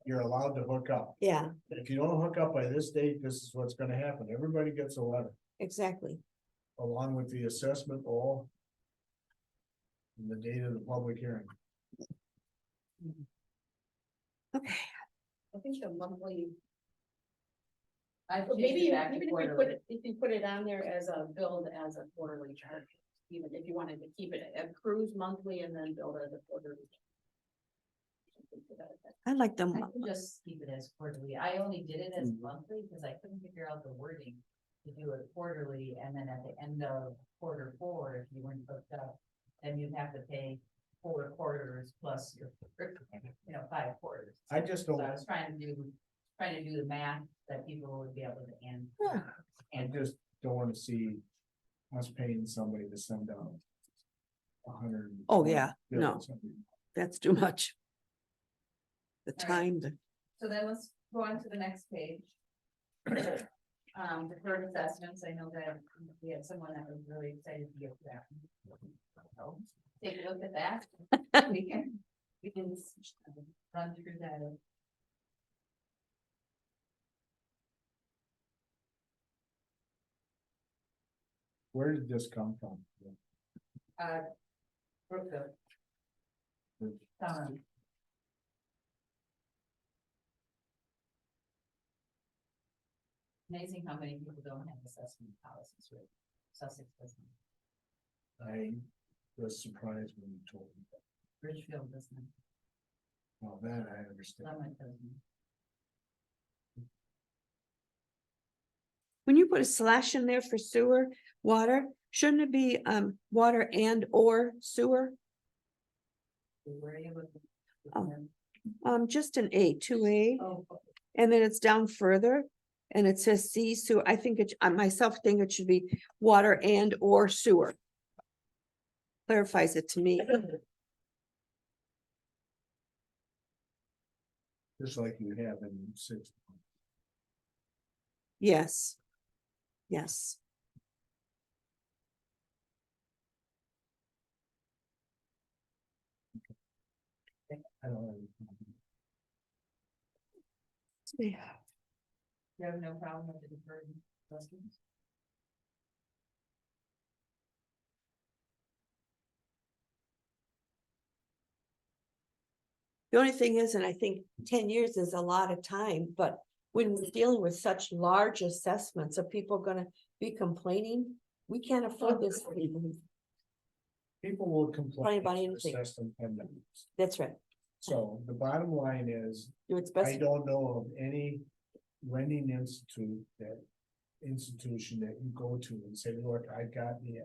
you're allowed to hook up. yeah, If you don't hook up by this date, this is what's gonna happen. Everybody gets a letter exactly. along with the assessment all. And the date of the public hearing. Okay, I think the monthly, I but maybe even if you put it on there as a billed as a quarterly charge, even if you wanted to keep it accrues monthly and then bill it as a quarterly. I like them. I can just keep it as quarterly. I only did it as monthly because I couldn't figure out the wording to do it quarterly, and then at the end of Q4, if you weren't hooked up, then you'd have to pay 4 quarters plus your, 5 quarters. I just So don't, I was trying to do the math that people would be able to end. I just don't wanna see us paying somebody to send out 100. Oh, yeah, no. bills. That's too much. The All right. time, So then let's go on to the next page. Deferred assessments, I know that we had someone that was really excited to get to that. So take a look at that. We can run through that. Where did this come from? Brookfield, The- Amazing how many people don't have assessment policies, right? Sussex doesn't, I was surprised when you told me that. Ridgefield doesn't, Well, that I understand. Summit doesn't. when you put a slash in there for sewer, water, shouldn't it be water and or sewer? Where are you looking? Just an A, 2A, Oh, and then it's down further. And it says C, sewer. I think I myself think it should be water and or sewer. Clarifies it to me. Just like you have in 6. Yes. Yes. I don't know. Yeah. you have no problem with the deferred assessments? The only thing is, and I think 10 years is a lot of time, but when we're dealing with such large assessments, are people gonna be complaining? We can't afford this. People will complain. Complain about anything. Assessment and That's right. So the bottom line is, It's I best, don't know of any lending institution that you go to and say, look, I got the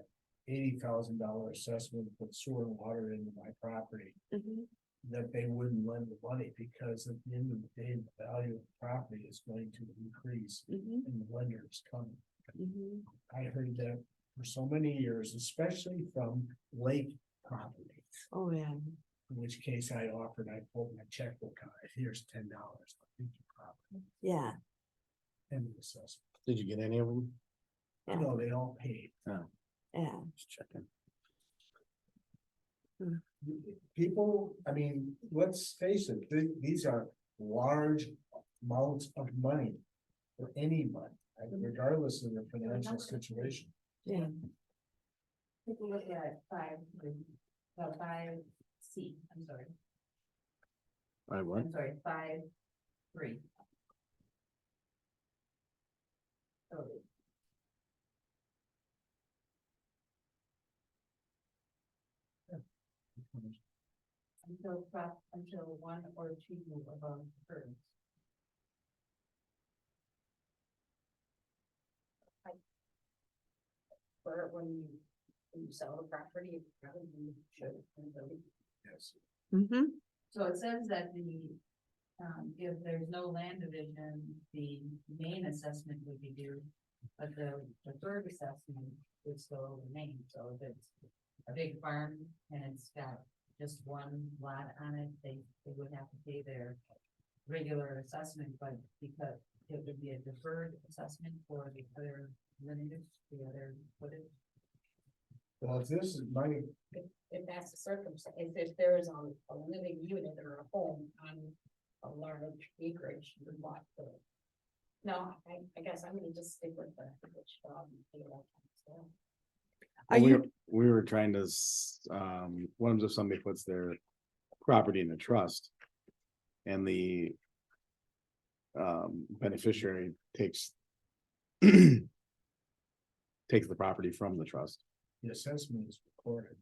$80,000 assessment to put sewer and water into my property, Mhm, that they wouldn't lend the money, because at the end of the day, the value of the property is going to increase mhm, and the lender is coming. mhm. I heard that for so many years, especially from lake property. Oh, yeah. In which case I pulled my checkbook out, here's $10. Yeah, And the assessment. Did you get any of them? Yeah. No, they all paid. yeah. Just checking. People, I mean, let's face it, these are large amounts of money for anybody, regardless of their financial situation. Yeah. Take a look at 5C, I'm sorry, I what? I'm sorry, 5.3. So until one or two above occurs. For when you sell the property, you probably should. Yes. Mm-hmm. So it says that if there's no land division, the main assessment would be due, but the deferred assessment would still remain. So if it's a big farm and it's got just one lot on it, they would have to pay their regular assessment, but because it would be a deferred assessment for the other lineage, the other footage. Well, if this is money, If that's the circumstance, if there is a living unit or a home on a large acreage, you would want to. No, I guess I'm gonna just stick with the, which, figure out how to sell. Are you, We were trying to, what happens if somebody puts their property in a trust? And the beneficiary takes takes the property from the trust. the assessment is recorded.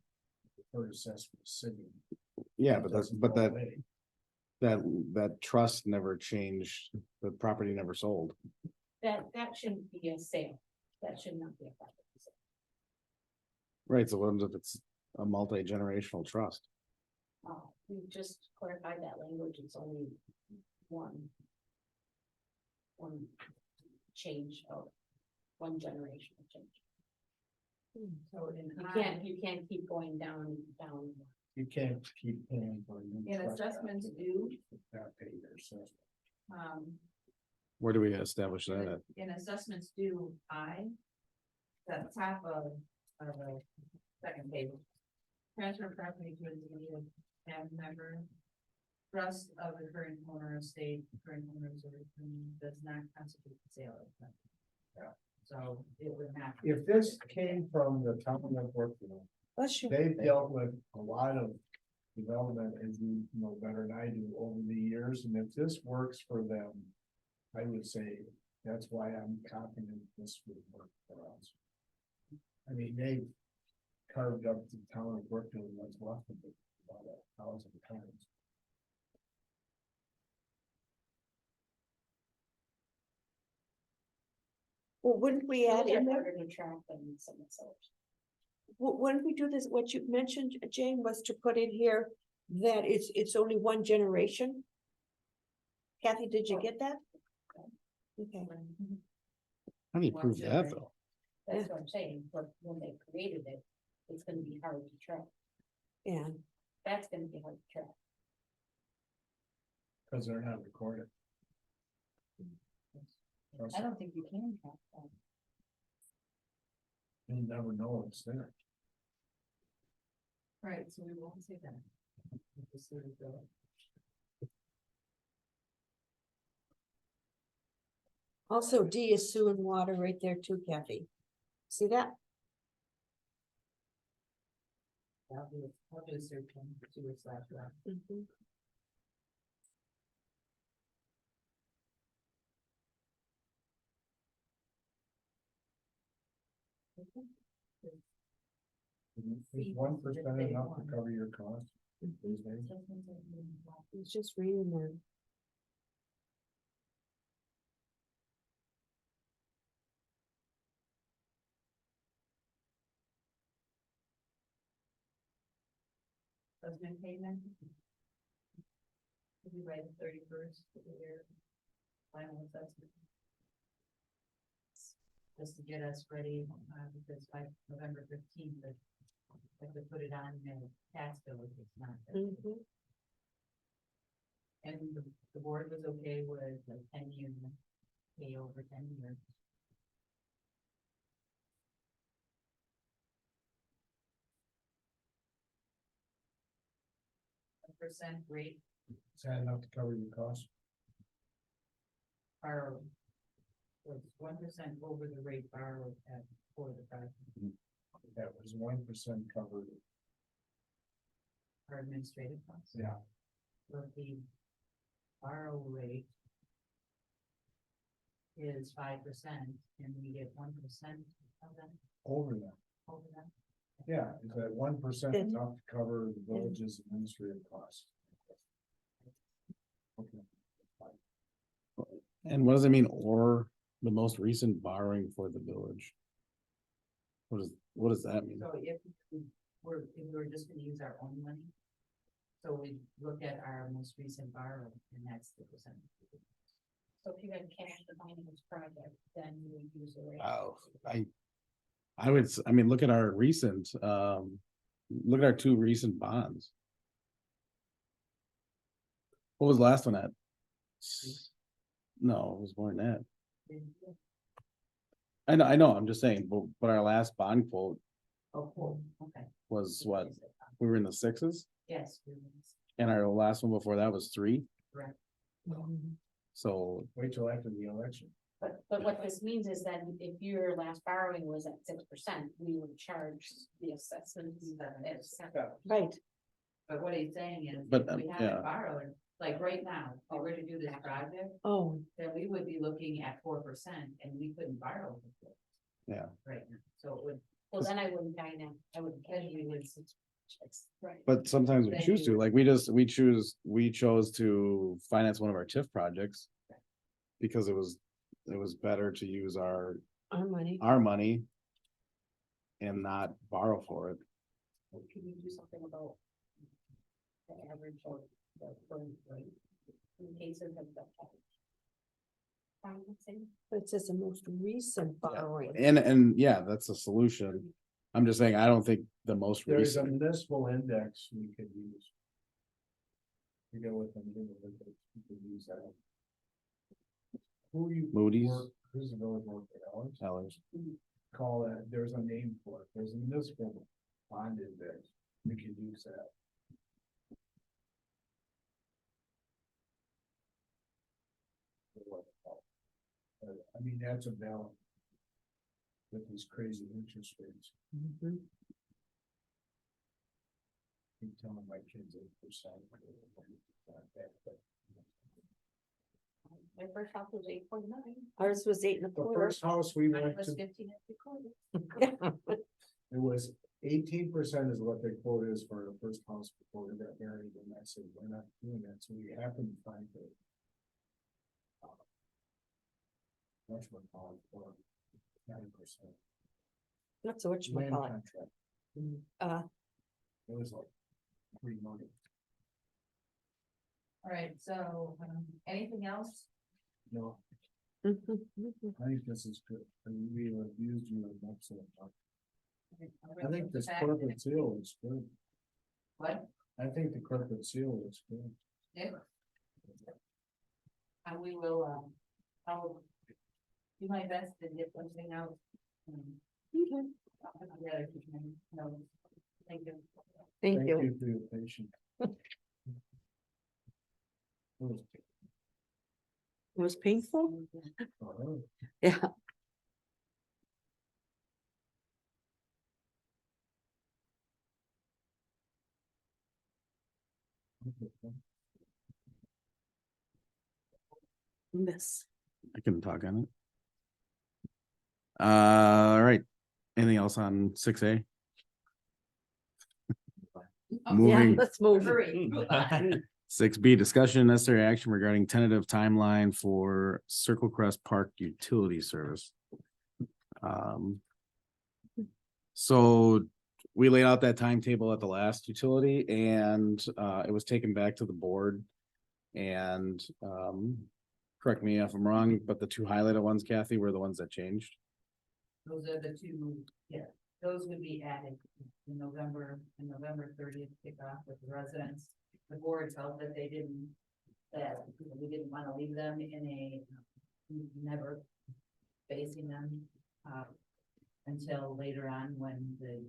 The deferred assessment is sitting. Yeah, It but that's, doesn't but go that, away. that trust never changed, the property never sold. That shouldn't be a sale, that should not be a property sale. Right, so what happens if it's a multi-generational trust? We just clarified that language, it's only one change of one generational change. So You can't keep going down. You can't keep paying for. a new in trust assessments due, Not pay their assessment. Where do we establish that at? in assessments due, the top of the second page. Transfer property to a deed family member. Trust of the current owner estate, current owners of does not constitute the sale of them. Yeah. So it would not. If this came from the town of Brookfield, bless you. they've dealt with a lot of development, as you know better than I do, over the years, and if this works for them, I would say that's why I'm confident this would work for us. I mean, they carved up the town of Brookfield, and what's left of it about 1,000 times. Well, wouldn't we add in there? Harder to track than some of those. Wouldn't we do this, what you mentioned, Jane, was to put in here that it's only one generation? Kathy, did you get that? Okay. How do you prove that though? That's what I'm saying, but when they created it, it's gonna be hard to track, Yeah, that's gonna be hard to track. Because they're not recorded. I don't think you can track that. You'll never know it's there. Right, so we won't say that. We'll just leave it there. also D is sewer and water right there too, Kathy. See that? I'll do a search on sewer/water. Mhm. Is 1% enough to cover your costs? I was just reading that. Husband payment. Will be by the 31st of the year. Final assessment. Just to get us ready, because by November 15th, if we put it on the tax bill, if it's not. Mhm. And the board was okay with like 10-year, pay over 10 years. Percent rate Is that enough to cover your costs? borrowed. Was 1% over the rate borrowed at for the project. That was 1% covered. Our administrative costs. Yeah. But the borrow rate is 5%, and we get 1% of that Over that. over that. Yeah, is that 1% Then- enough to cover the village's administrative costs? Okay. And what does it mean, or the most recent borrowing for the village? What does that mean? So if we're just gonna use our own money. So we look at our most recent borrow, and that's the percentage. So if you had cash to buy this project, then you would use the rate. Oh, I would, I mean, look at our recent, look at our two recent bonds. What was the last one at? No, it was more than that. I know, I'm just saying, but our last bond quote Oh, cool, okay. was what? We were in the sixes, Yes. and our last one before that was 3, Correct. so. Wait till after the election. But what this means is that if your last borrowing was at 6%, we would charge the assessment. At 7%. Right, But what he's saying is, But, if we yeah. haven't borrowed, like right now, if we were to do this project, oh, then we would be looking at 4%, and we couldn't borrow. Yeah. Right now, so it would. Well, then I wouldn't buy now. I wouldn't. Then we would. Right. But sometimes we Thank choose to, you. like, we chose to finance one of our TIF projects. Because it was better to use our money. And not borrow for it. Can you do something about the average of the current rate in cases of the financing? but it says the most recent borrowing. And yeah, that's a solution. I'm just saying, I don't think the most There's a recent, municipal index we could use. You go with them, you could use that. Who you. Moody's. Who's the village work at ours? Sellers. Call that, there's a name for it, there's a municipal bond index, we can use that. I mean, that's a balance. With these crazy interest rates, Mhm. I'm telling my kids 8%. My first house was 8.9. Ours was 8 and a The quarter. first house we Mine went was to, 15 and 3/4. it was 18% is what they quoted us for the first house before we got married, and I said, we're not doing that, so we happened to find it. Much more called for 9%. Not so much, Land call it. contract, it was like 3 months. All right, so, anything else? No, Mhm. I think this is good, and we have used you as much so. I think this Back- corporate seal is good. What? I think the corporate seal is good. Yeah. And we will, I'll do my best to get something out. Okay. Yeah, no, thank you. Thank you. For your patience. It was painful? Uh-huh. Yeah. Miss. I can talk on it. All right, anything else on 6A? Yeah, Moving let's move. Hurry. 6B, discussion and necessary action regarding tentative timeline for Circle Crest Park utility service. So we laid out that timetable at the last utility and it was taken back to the board. And correct me if I'm wrong, but the two highlighted ones, Kathy, were the ones that changed. Those are the two, yeah, those would be added in November, and November 30th kickoff with the residents. The board felt that they didn't, that we didn't want to leave them in a, never facing them until later on when the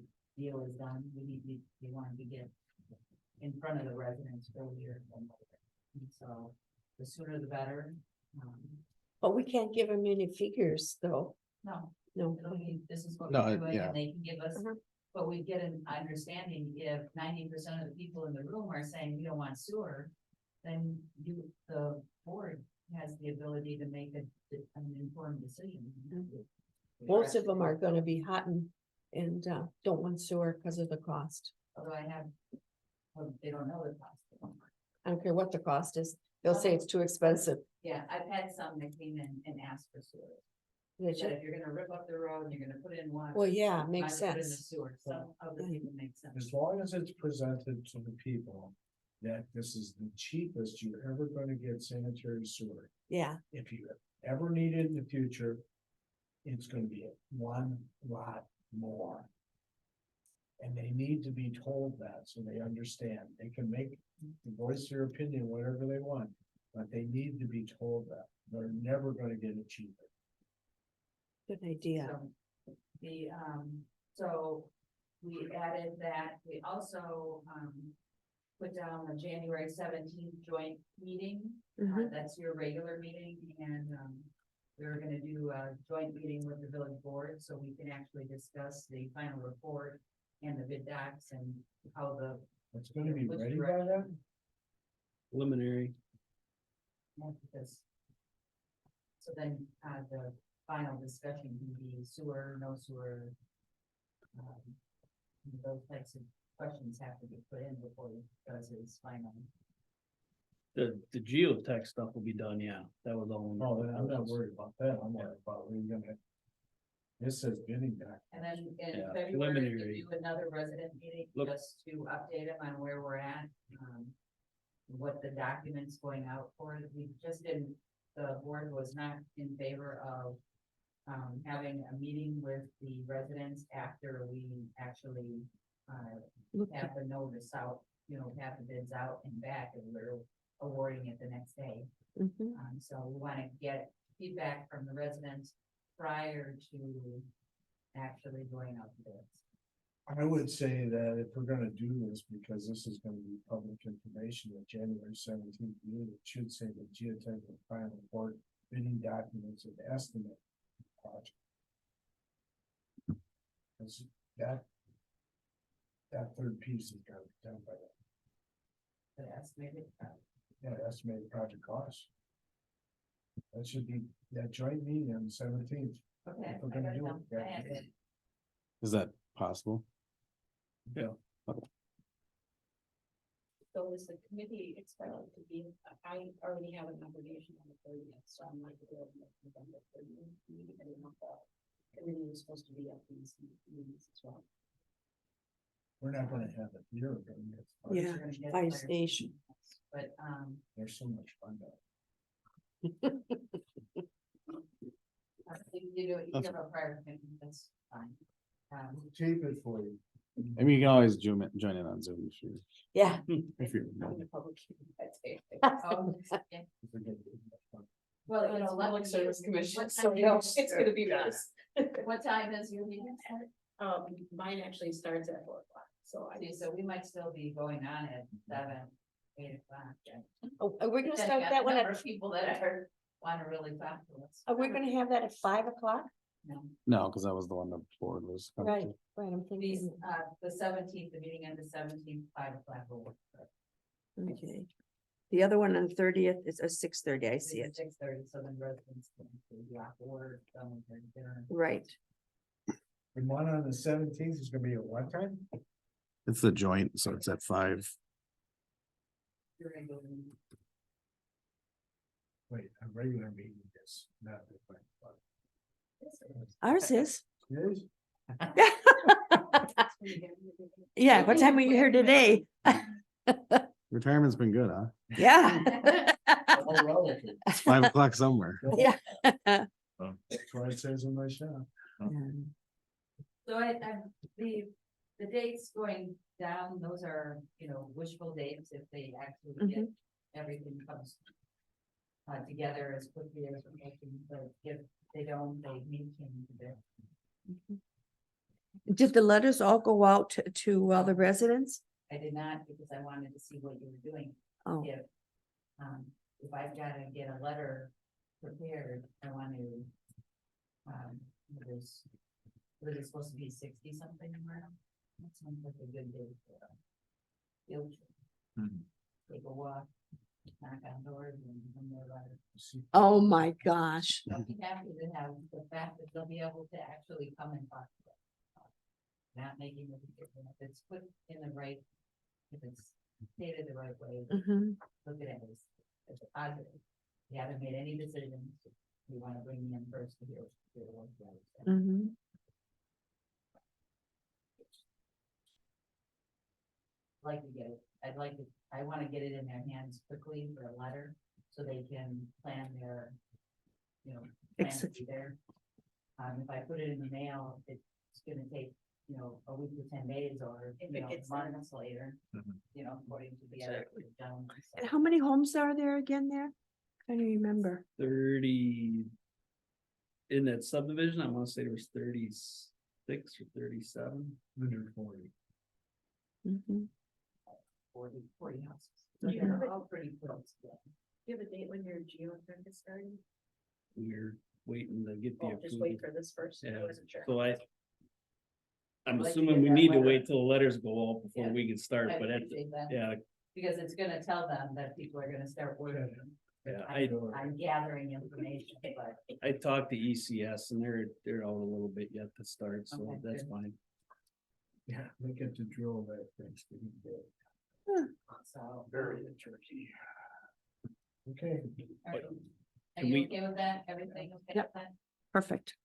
deal is done. We wanted to get in front of the residents earlier than later. And so the sooner the better. But we can't give them any figures though. No, No. it'll be, this is what No, we're doing, yeah. and they can give us, Mhm. but we get an understanding if 90% of the people in the room are saying we don't want sewer. Then the board has the ability to make an informed decision. Most of them are gonna be hot and don't want sewer because of the cost. Although well, they don't know the cost. I don't care what the cost is. They'll say it's too expensive. Yeah, I've had some that came in and asked for sewer. They That should- if you're gonna rip up the road and you're gonna put in water. Well, yeah, you makes might as well put in the sense. Sewer, some of the people make sense. As long as it's presented to the people that this is the cheapest you're ever gonna get sanitary sewer. Yeah, If you ever need it in the future, it's gonna be one lot more. And they need to be told that, so they understand. They can voice their opinion, whatever they want, but they need to be told that. They're never gonna get it cheaper. good idea. So we added that, we also, put down the January 17th joint meeting. Mhm. That's your regular meeting, and, we're gonna do a joint meeting with the village board, so we can actually discuss the final report and the bid docs and how the. It's gonna be Which ready by direction? then? Preliminary. Because. So then, the final discussion can be sewer, no sewer. Those types of questions have to be put in before he does his final. The geotech stuff will be done, yeah. That was all. Oh, then I'm not worried about that. I'm worried about we're gonna. This says bidding doc. And then in Yeah, February, preliminary. we do another resident meeting, Look. just to update them on where we're at. What the documents going out for, we just didn't, the board was not in favor of. Having a meeting with the residents after we actually, Look, have the notice out, have the bids out and back, and we're awarding it the next day. mhm. So we want to get feedback from the residents prior to actually going out to bids. I would say that if we're gonna do this, because this is gonna be public information at January 17th, it should say the geotech and final report, bidding documents and estimate. Project. 'Cause that third piece is gotta be done by that. The estimated, Estimated project cost. That should be that joint meeting on the 17th. okay. If we're I gonna got it do down. it, I have it. Is that possible? So is the committee expected to be, I already have an obligation on the 30th, so I'm like, November 30th. I don't know if the committee was supposed to be at these meetings as well. We're not gonna have it here. we're gonna have- Yeah, We're gonna get fire fire station. But, There's so much fun there. you have a prior commitment, that's fine. We'll tape it for you. I mean, you can always join in on Zoom if you, Yeah. if you're. I'm the public hearing that day. Yeah. Forget it. Well, It's Public Service Commission, what so time no, is- it's gonna be nice. What time is your meeting start? Mine actually starts at 4 o'clock, so I See, so we might still be going on at 7, 8 o'clock. Oh, are we gonna Then start you got that the one number at, of people that want to really talk to us. are we gonna have that at 5 o'clock? No. No, because that was the one the board was. Right, right, I'm These, thinking, the 17th, the meeting on the 17th, 5 o'clock will work. okay. The other one on the 30th is a 6:30, I see it. 6:30, so then residents can be off work, done with their dinner. Right, The one on the 17th is gonna be at what time? It's the joint, so it's at 5. Wait, a regular meeting is not. Ours is. It is? Yeah, what time were you here today? Retirement's been good, huh? Yeah. All relative. It's 5 o'clock somewhere. Yeah. That's what it says in my shop. So the dates going down, those are, you know, wishful dates if they actually get everything comes together as quickly as we're hoping, but if they don't, they need change a bit. Did the letters all go out to all the residents? I did not because I wanted to see what you were doing. Oh, If I've got to get a letter prepared, I want to, was it supposed to be 60 something tomorrow? That sounds like a good day for a field trip. Take a walk, knock on doors and their letter. oh my gosh. I'll be happy to have the fact that they'll be able to actually come and talk to us. Not making it, if it's put in the right, if it's stated the right way, Mhm. look at it as a positive. You haven't made any decisions. You want to bring them in first to hear what you have to say. Mhm. Like to get it, I want to get it in their hands quickly for a letter, so they can plan their, you know, plan to be there. If I put it in the mail, it's gonna take, you know, a week to 10 days, or, you know, months later, you know, according to the other gentleman. So- And how many homes are there again there? I don't remember. 30. In that subdivision, I wanna say there was 36 or 37. 140. Mhm. 40 houses. Yeah. So they're all pretty close. Yeah. Do you have a date when your geothermal is starting? We're waiting to get the Oh, just wait approval. for this first. I Yeah. wasn't sure. So I'm I'd like to assuming get we that need to letter. wait till the letters go out before Yeah. we can start, I but appreciate that, yeah, because it's gonna tell them that people are gonna start working. yeah, I'm gathering information, but I talked to ECS and they're out a little bit yet to start, so Okay, that's good. fine. Yeah, they get to drill that Thanksgiving Day. so. Very interesting. Okay. Are But you can we- okay with that? Everything okay Yep. with that? Perfect.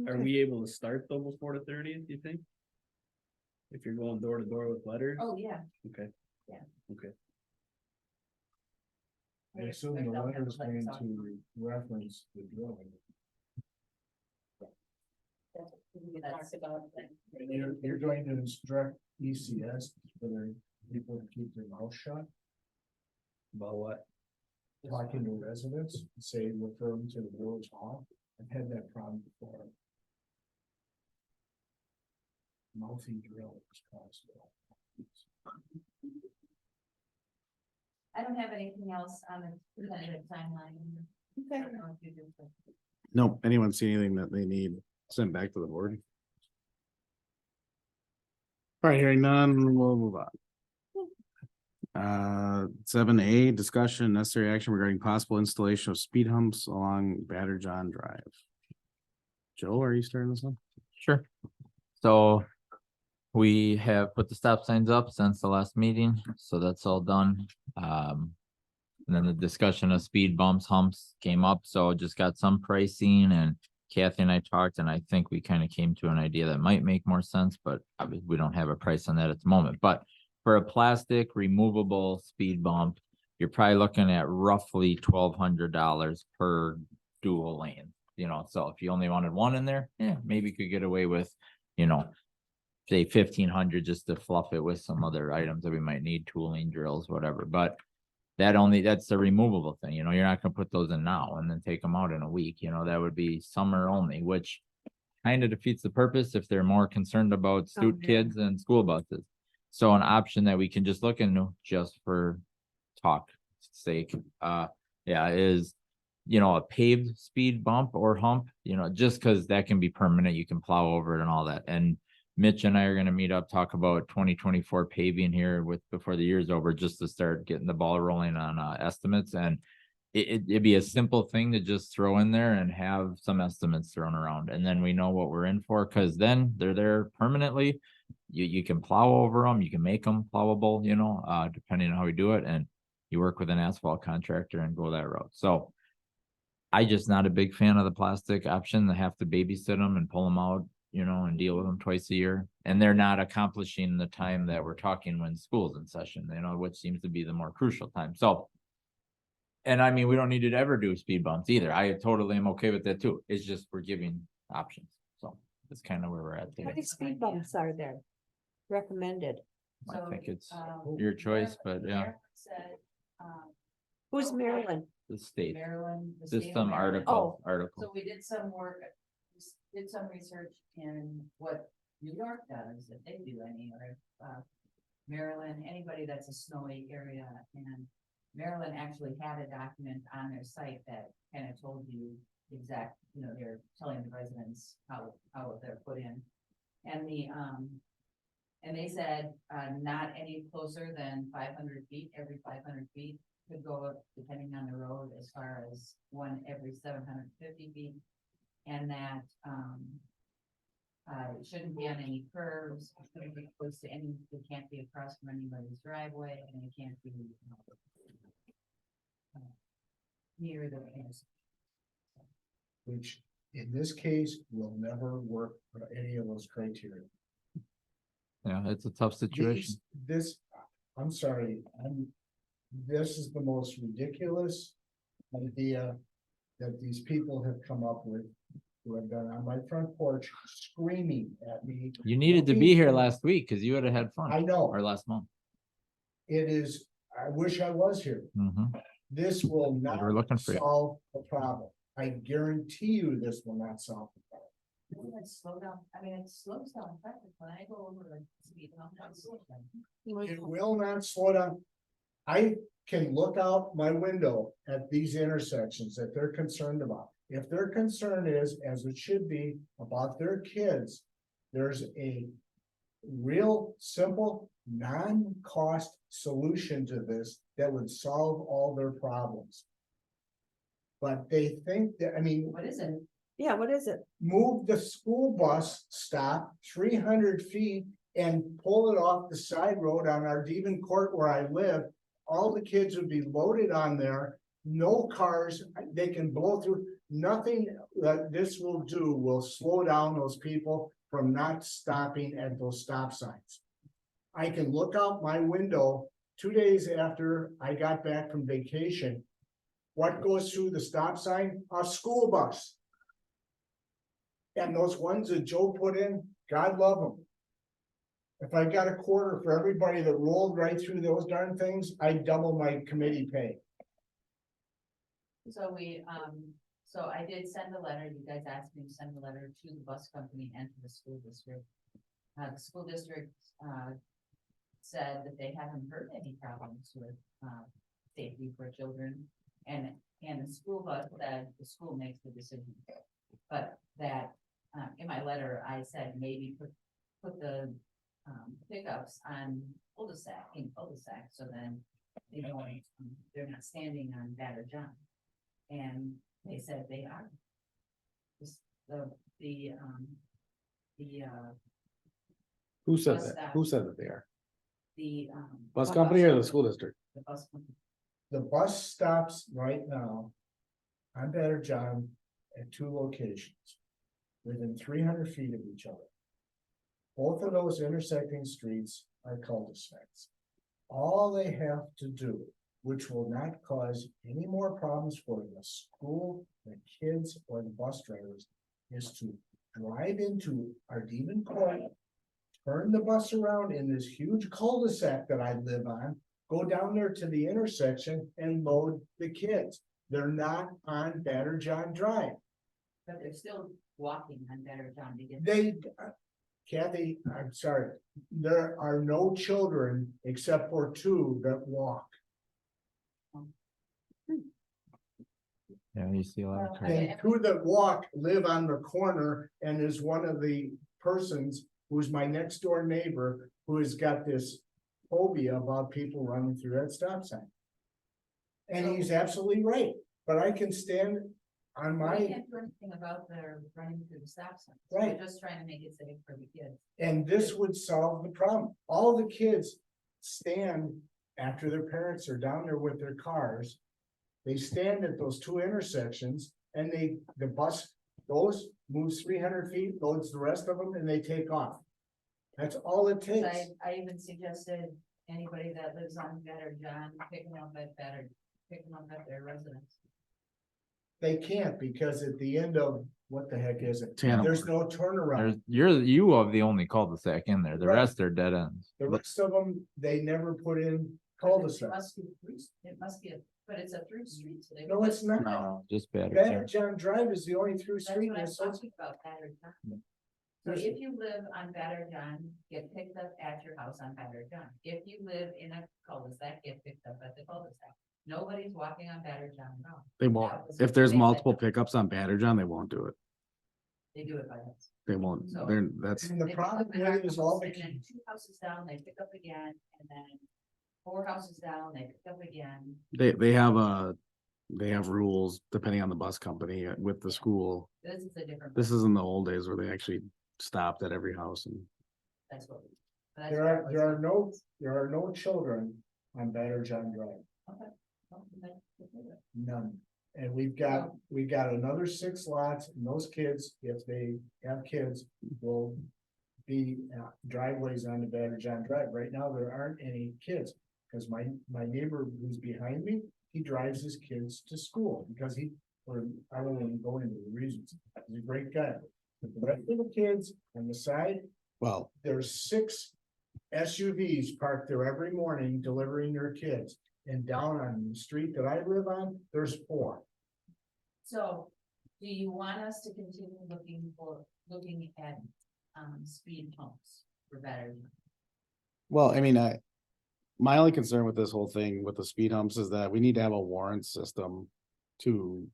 Are Okay. we able to start though before the 30th, do you think? If you're going door to door with letters? Oh, yeah. Okay. Yeah. Okay. I assume the letter is going to reference the drilling. We talked about that. And you're going to instruct ECS for their people to keep their mouth shut, About what? talking to residents, say refer them to the village hall. I've had that problem before. Mouthy drill is possible. I don't have anything else on the tentative timeline. I don't know if you do, but- Nope, anyone see anything that they need sent back to the board? All right, hearing none, we'll move on. 7A, discussion necessary action regarding possible installation of speed humps along Batter John Drive. Joe, are you starting this one? Sure. So we have put the stop signs up since the last meeting, so that's all done. And then the discussion of speed bumps, humps came up, so just got some pricing and Kathy and I talked, and I think we kind of came to an idea that might make more sense, but obviously we don't have a price on that at the moment. But for a plastic removable speed bump, you're probably looking at roughly $1,200 per dual lane. You know, so if you only wanted one in there, yeah, maybe you could get away with, you know, say 1,500 just to fluff it with some other items that we might need, tooling, drills, whatever. But that's the removable thing, you know, you're not gonna put those in now and then take them out in a week, you know, that would be summer only, which kind of defeats the purpose if they're more concerned about student yeah. kids and school buses. So an option that we can just look into just for talk sake, is, you know, a paved speed bump or hump, you know, just because that can be permanent, you can plow over it and all that. And Mitch and I are gonna meet up, talk about 2024 paving here before the year's over, just to start getting the ball rolling on estimates. And it'd be a simple thing to just throw in there and have some estimates thrown around, and then we know what we're in for, because then they're there permanently. you can plow over them, you can make them plowable, you know, depending on how we do it, and you work with an asphalt contractor and go that route. So I just not a big fan of the plastic option. They have to babysit them and pull them out, you know, and deal with them twice a year. And they're not accomplishing the time that we're talking when school's in session, you know, which seems to be the more crucial time. So, and I mean, we don't need to ever do speed bumps either. I totally am okay with that too. It's just we're giving options. So that's kind of where we're at How today. many speed bumps are there recommended? I think it's um, your choice, but yeah, Maryland Said, Who's Maryland? the state. Maryland. the state of System Maryland. Oh. article. So we did some work, did some research in what New York does, if they do any, or, Maryland, anybody that's a snowy area, and Maryland actually had a document on their site that kind of told you exact, you know, they're telling the residents how they're put in. And and they said, not any closer than 500 feet, every 500 feet could go up, depending on the road, as far as one every 750 feet. And that, it shouldn't be on any curves, it shouldn't be close to any, it can't be across from anybody's driveway, and it can't be near the fence. Which in this case will never work for any of those criteria. Yeah, it's a tough situation. I'm sorry, this is the most ridiculous idea that these people have come up with, who have been on my front porch screaming at me. You needed to be here last week because you would have had fun. I know, Or last month. it is, I wish I was here. Mhm. This will not We're looking for you. solve the problem. I guarantee you this will not solve the problem. Doesn't it slow down? I mean, it slows down traffic when I go over the speed bump. It slows down. It will not slow down. I can look out my window at these intersections that they're concerned about. If their concern is, as it should be, about their kids, there's a real simple, non-cost solution to this that would solve all their problems. But they think that, I mean, What is it? Yeah, what is it? move the school bus stop 300 feet and pull it off the side road on our Devon Court where I live. All the kids would be loaded on there, no cars, they can blow through. Nothing that this will do will slow down those people from not stopping at those stop signs. I can look out my window 2 days after I got back from vacation. What goes through the stop sign? A school bus. And those ones that Joe put in, God love them. If I got a quarter for everybody that rolled right through those darn things, I'd double my committee pay. So so I did send a letter, you guys asked me to send a letter to the bus company and to the school district. The school district, said that they haven't heard any problems with, safety for children. And the school bus said the school makes the decision. But that, in my letter, I said maybe put the, pickups on cul-de-sac, so then they know they're not standing on Batter John. And they said they are. Who said Bus that? stop. Who said that they are? The, Bus company or the school district? the bus company. The bus stops right now on Batter John at 2 locations within 300 feet of each other. Both of those intersecting streets are cul-de-sacs. All they have to do, which will not cause any more problems for the school, the kids, or the bus drivers, is to drive into our Devon Court, turn the bus around in this huge cul-de-sac that I live on, go down there to the intersection and load the kids. They're not on Batter John Drive. But they're still walking on Batter John to get. They, Kathy, I'm sorry, there are no children except for 2 that walk. Yeah, you see a lot of cars. And 2 that walk live on the corner and is one of the persons who's my next door neighbor who has got this phobia about people running through that stop sign. And he's absolutely right, but I can stand on We my, can't do anything about their running through the stop sign. Right. We're just trying to make it safe for the kids. and this would solve the problem. All the kids stand after their parents are down there with their cars. They stand at those two intersections and the bus goes, moves 300 feet, loads the rest of them, and they take off. That's all it takes. I even suggested anybody that lives on Better John, picking up at their residence. They can't, because at the end of, what the heck is it? Tandem. There's no There's, turnaround. you have the only cul-de-sac in there. The Right. rest are dead ends. The rest of them, they never put in It cul-de-sac. must be, it must be, but it's a through street, so they. No, it's not. No, just bad. Batter John Drive is the only through That's street. what in I'm this whole- talking about, Batter John. So There's- if you live on Batter John, get picked up at your house on Batter John. If you live in a cul-de-sac, get picked up at the cul-de-sac. Nobody's walking on Batter John at all. They won't, if there's multiple pickups on Batter John, they won't do it. They do it by us. They won't, So- that's, And the They pick problem up at our with it is all house, the and then kids, 2 houses down, they pick up again, and then 4 houses down, they pick up again. they have rules depending on the bus company with the school. This is a different. This is in the old days where they actually stopped at every house and That's what. that's there what are, was- there are no children on Batter John Drive, Okay. Well, then, none. And we've got another 6 lots, and those kids, if they have kids, will be driveways on the Batter John Drive. Right now, there aren't any kids, because my neighbor who's behind me, he drives his kids to school, because I don't even go into the reasons, he's a great guy. But the rest of the kids on the side, well, there's 6 SUVs parked there every morning delivering their kids. And down on the street that I live on, there's 4. So, do you want us to continue looking at, speed humps for better? well, I mean, my only concern with this whole thing with the speed humps is that we need to have a warrant system to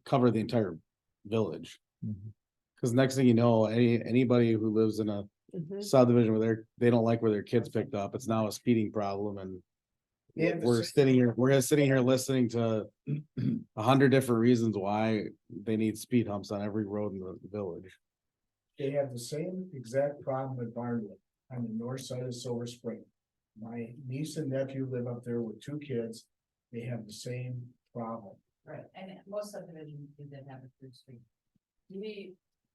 cover the entire village. Mhm. Cause next thing you know, anybody who lives in a Mhm. subdivision where they don't like where their kids picked up, it's now a speeding problem and They have the we're sitting here listening to 100 different reasons why they need speed humps on every road in the village. They have the same exact problem with Barnwood on the north side of Silver Spring. My niece and nephew live up there with 2 kids. They have the same problem. Right, and most subdivisions do that have a through street.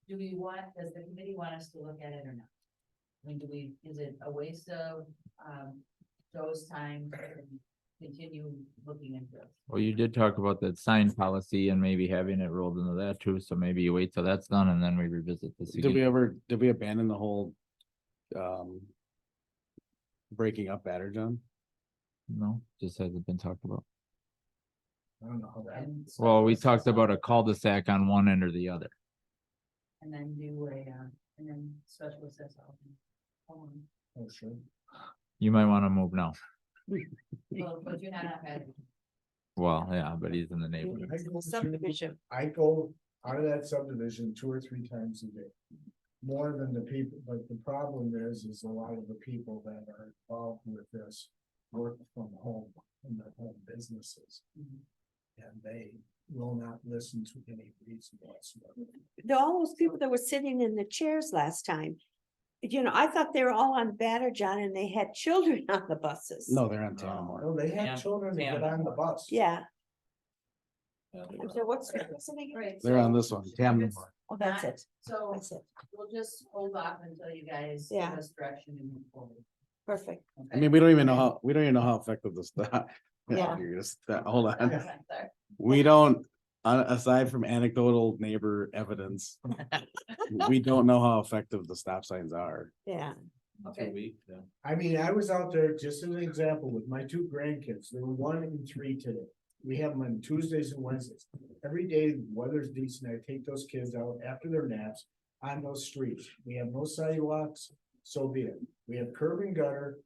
Do we want, does the committee want us to look at it or not? I mean, is it a waste of, Joe's time to continue looking into it? Well, you did talk about that sign policy and maybe having it rolled into that too, so maybe you wait till that's done and then we revisit this Did we again. did we abandon the whole breaking up Batter John? No, just hasn't been talked about. I don't know how that. And Well, we special talked about a assessment, cul-de-sac on one end or the other. And then do and then special assess all. Oh, sure. You might wanna move now. Well, but you're not on bad. Well, yeah, but he's in the neighborhood. I go Subdivision. I go out of that subdivision 2 or 3 times a day. More than the people, but the problem is a lot of the people that are involved with this work from home in their home businesses. And they will not listen to any reason whatsoever. All those people that were sitting in the chairs last time. I thought they were all on Batter John and they had children on the buses. No, they're on Tanamore. No, they have children that get on the bus. Yeah. So what's the listening? Right. They're on this one, Tanamore. Oh, that's it. So That's it. we'll just hold off until you guys give Yeah. us direction and move forward. Perfect. I mean, we don't even know how effective this stuff. Yeah. Hold on. Okay, sorry. We don't, aside from anecdotal neighbor evidence, we don't know how effective the stop signs are. Yeah. Okay. I mean, I was out there just as an example with my 2 grandkids. They were 1 and 3 today. We have them on Tuesdays and Wednesdays. Every day, the weather's decent. I take those kids out after their naps on those streets. We have no sidewalks, so be it. We have curb and gutter.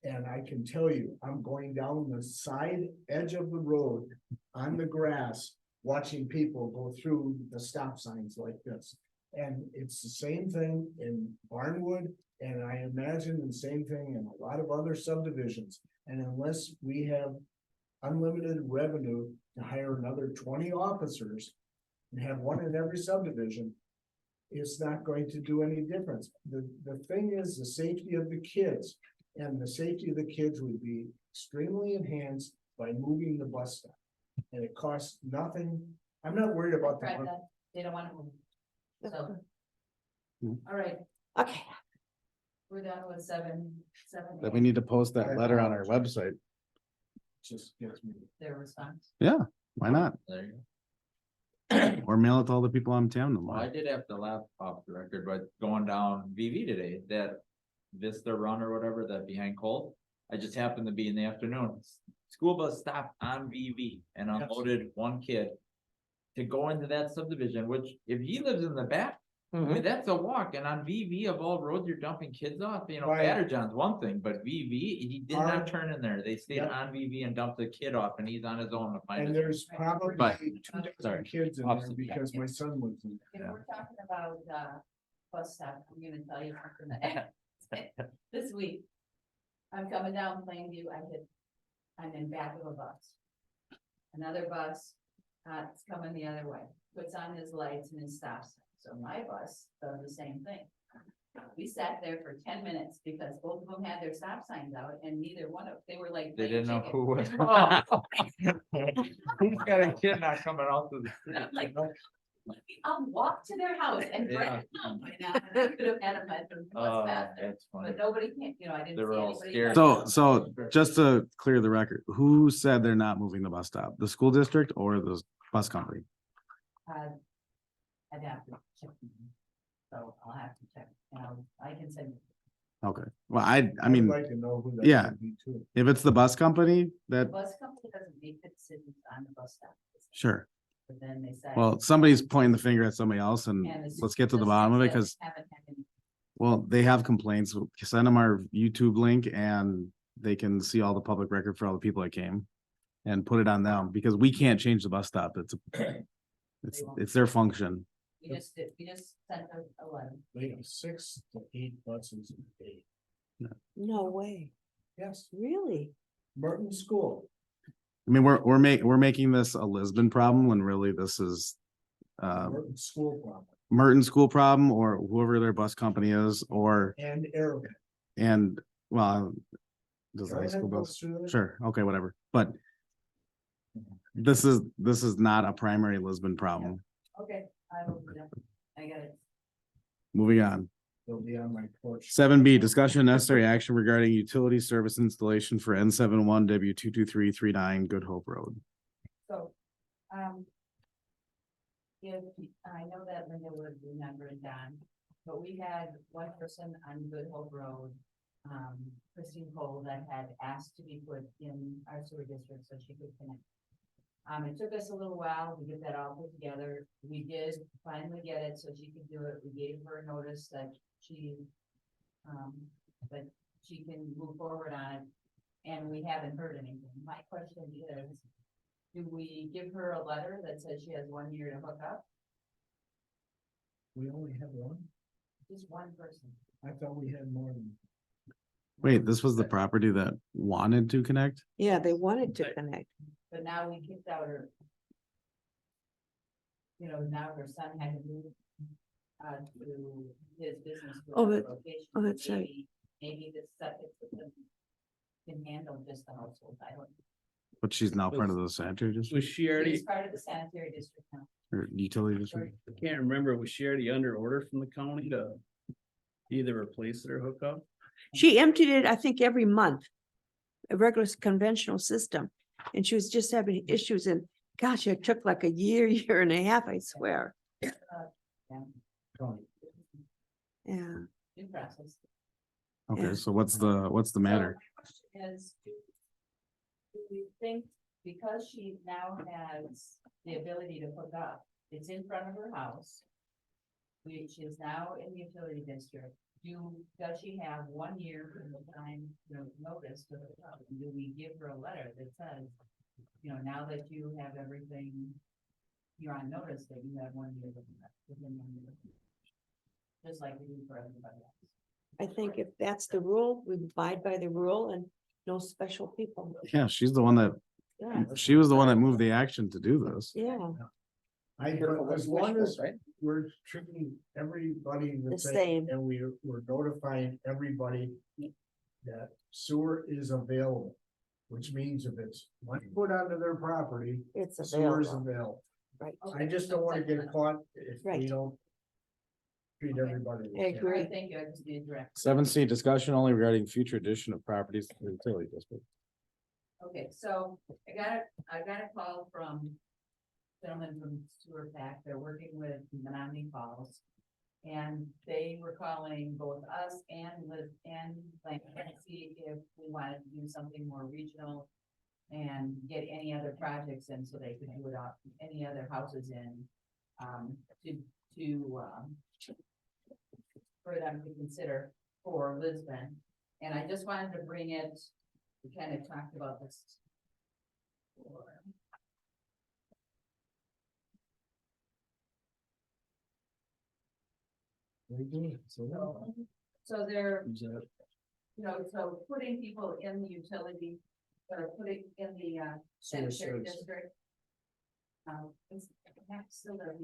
And I can tell you, I'm going down the side edge of the road on the grass, watching people go through the stop signs like this. And it's the same thing in Barnwood, and I imagine the same thing in a lot of other subdivisions. And unless we have unlimited revenue to hire another 20 officers, and have one in every subdivision, it's not going to do any difference. The thing is the safety of the kids, and the safety of the kids would be extremely enhanced by moving the bus stop. And it costs nothing. I'm not worried about Tried the, that. They don't want to move. So. Hmm. All right, Okay, we're done with seven. That we need to post that letter on our website. just gets me. Their response. Yeah, why not? There you go. Or mail it to all the people on town. Well, I did have to laugh off the record, but going down VV today, that Vista Run or whatever, that behind Colt. I just happened to be in the afternoon. School bus stopped on VV and unloaded one kid to go into that subdivision, which if he lives in the back, I mean, that's a walk. And on VV of all roads, you're dumping kids off, you know, Right. Batterjohn's one thing, but VV, he did Our- not turn in there. They stayed Yep. on VV and dumped the kid off and he's on his own to find And his. there's probably But- 2 sorry, dozen kids in there opposite. because my son lives in. If Yeah. we're talking about, bus stop, I'm gonna tell you something that this week. I'm coming down Plainview, I'm in back of a bus. Another bus, it's coming the other way, puts on his lights and his stops, so my bus does the same thing. We sat there for 10 minutes because both of them had their stop signs out and neither one of, they were like. They playing didn't know chicken. who was. He's got a kid not coming out to the. Like, I'll walk to their house and bring Yeah. it home by now, and I could have had them at the Oh, bus faster, that's funny. but nobody can, I didn't They see were all anybody. scared. So just to clear the record, who said they're not moving the bus stop? The school district or the bus company? I'd have to check. So I'll have to check, I can send. Okay, well, I I'd mean, like to know who that yeah. would be too. if it's the bus company, The that, bus company doesn't make the decisions on the bus stop. sure. But then they say. Well, somebody's pointing the finger at somebody else and and the let's get to the system bottom of it, says because, haven't had any- well, they have complaints. Send them our YouTube link and they can see all the public record for all the people that came. And put it on them, because we can't change the bus stop. It's their function. We just sent a letter. They have 6 to 8 buses a day. no way, Yes, really? Merton School. I mean, we're making this a Lisbon problem when really this is Merton School problem. Merton school problem or whoever their bus company is, or, And Arrowhead. and, well, does the high Arrowhead school goes bus, through there? sure, okay, whatever, but this is not a primary Lisbon problem. Okay, I will do that. I got it. Moving on. They'll be on my porch. 7B, discussion necessary action regarding utility service installation for N71 W22339 Good Hope Road. So, if, I know that Linda would remember and Don, but we had one person on Good Hope Road, Christine Cole, that had asked to be put in our sewer district so she could connect. It took us a little while to get that all put together. We did finally get it so she could do it. We gave her a notice that she can move forward on it. And we haven't heard anything. My question is, do we give her a letter that says she has 1 year to hook up? We only have one? Just one person. I thought we had more than. Wait, this was the property that wanted to connect? Yeah, they wanted to connect. But now we kicked out her. Now her son had to move. To his business. to Oh, another that- location. oh, that's right. Maybe the septic system can handle just the household. I don't. But she's now part of the sanitary Was district she already, She's part of the sanitary district now. or utility district? I can't remember, was she already under order from the county to either replace it or hook up? She emptied it, I think, every month. A regular conventional system. And she was just having issues and gosh, it took like a year, year and a half, I swear. Yeah. Tony. Yeah. Due process. Okay, Yeah. so what's the matter? So my question is, do we think, because she now has the ability to hook up, it's in front of her house, which is now in the utility district, does she have 1 year from the time, notice to hook up? And do we give her a letter that says, now that you have everything, you're on notice that you have 1 year within 1 year? Just like we do for everybody else. I think if that's the rule, we abide by the rule and no special people. Yeah, she was the one that moved the action to do this. Yeah. but as long as Right? we're treating everybody the The same, same. and we're notifying everybody that sewer is available, which means if it's one foot onto their property, It's sewer is available, available. right? I just don't wanna get caught if we Right. don't treat everybody. the I same. agree. Thank you, I just need direct. 7C, discussion only regarding future addition of properties to the utility district. Okay, so I got a call from gentlemen from Sewer Pack, they're working with Menominee Falls. And they were calling both us and Liz and like to see if we wanted to do something more regional. And get any other projects in so they could do it off, any other houses in, for them to consider for Lisbon. And I just wanted to bring it, we kind of talked about this. before. They do it, so So they're, who's that? so putting people in the utility, or putting in the Sewer sanitary service. district. It's next to the,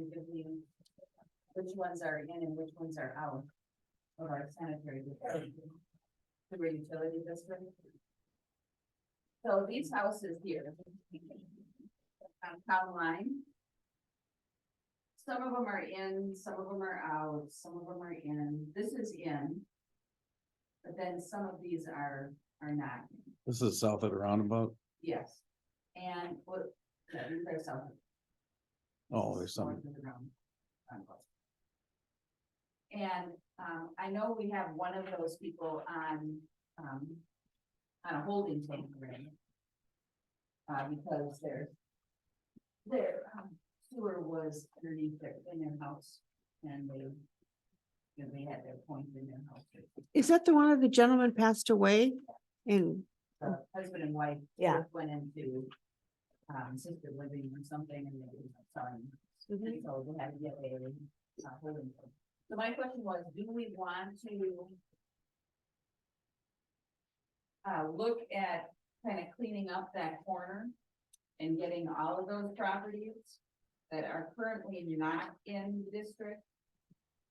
which ones are in and which ones are out of our sanitary district. The utility district. So these houses here. On town line. Some of them are in, some of them are out, some of them are in, this is in. But then some of these are not, This is south of the roundabout. yes. And what, yeah, these are some. Oh, there's some. North of the roundabout. And, I know we have one of those people on a holding tank ring. Because their sewer was underneath in their house, and they had their point in their house. Is that the one of the gentleman passed away? And, Husband and wife. Yeah. both went into, assisted living or something, and they were selling. Mhm. So they had to get a holding tank. So my question was, do we want to look at kind of cleaning up that corner and getting all of those properties that are currently not in the district?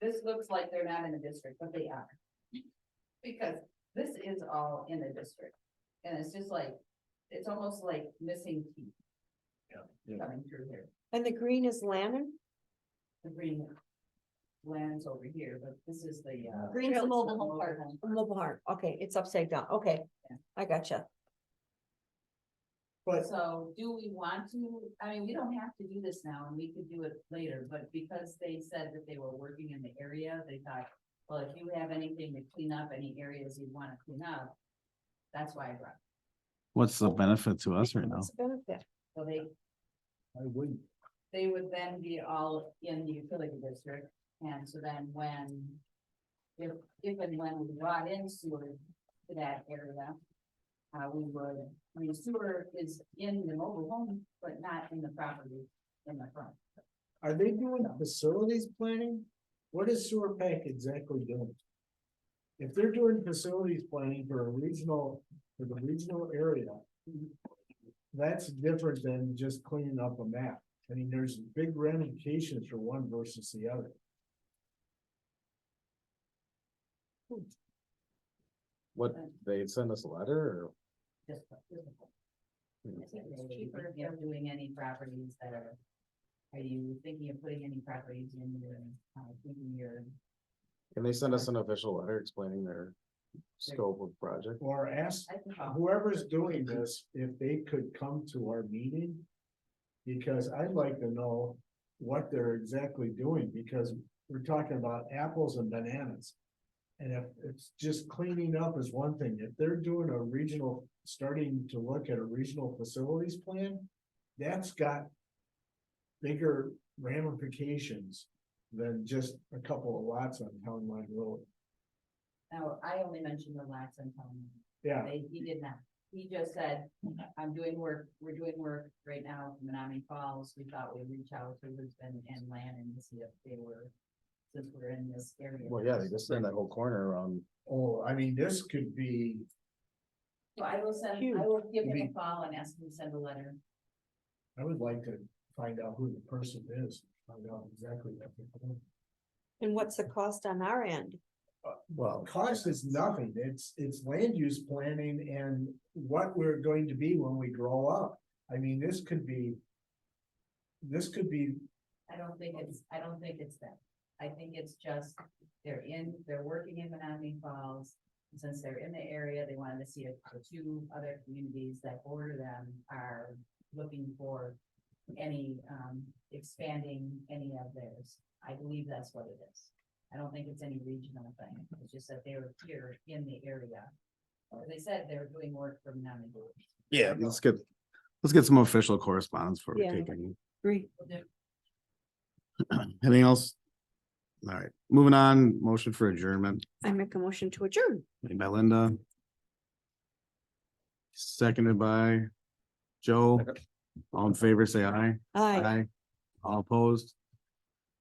This looks like they're not in the district, but they are. Because this is all in the district. And it's just like, it's almost like missing teeth. Yeah. Coming through here. and the green is Lannon? The green lands over here, but this is the. Green's the mobile home park. Mobile home, okay, it's upside down, okay, Yeah. I gotcha. But So do we want to, I mean, we don't have to do this now and we could do it later, but because they said that they were working in the area, they thought, well, if you have anything to clean up, any areas you want to clean up, that's why I brought. What's the benefit to us right now? What's the benefit? So I wouldn't. they would then be all in the utility district. And so then when, if and when we brought in sewer to that area, we would, I mean, sewer is in the mobile home, but not in the property in the front. Are they doing facilities planning? What is sewer pack exactly doing? If they're doing facilities planning for the regional area. That's different than just cleaning up a map. I mean, there's big ramifications for one versus the other. What, they send us a letter or? Just. I think it's cheaper if you're doing any properties that are you thinking of putting any properties in your, thinking your, Can they send us an official letter explaining their scope of project? Or ask I think. whoever's doing this, if they could come to our meeting. Because I'd like to know what they're exactly doing, because we're talking about apples and bananas. And if it's just cleaning up is one thing, if they're doing a regional, starting to look at a regional facilities plan, that's got bigger ramifications than just a couple of lots on Town Line Road. Now, I only mentioned the lots and town. Yeah, He did not. He just said, I'm doing work, we're doing work right now in Menominee Falls. We thought we'd reach out to Lisbon and Lannon to see if they were, since we're in this area. Well, yeah, they just send that whole corner around. oh, I mean, this could be, So I will give him a call and ask him to send a letter. I would like to find out who the person is. Find out exactly what they're doing. And what's the cost on our end? Well, cost is nothing. It's land use planning and what we're going to be when we grow up. I mean, this could be. I don't think it's that. I think it's just, they're working in Menominee Falls. And since they're in the area, they wanted to see if the two other communities that border them are looking for any, expanding any of theirs. I believe that's what it is. I don't think it's any regional thing. It's just that they were here in the area. They said they were doing work for Menominee. Yeah, let's get some official correspondence before we Yeah. take any. Agree. Anything else? All right, moving on, motion for adjournment, I make a motion to adjourn. made by Linda. Seconded by Joe. All in favor, say aye. Aye. All opposed.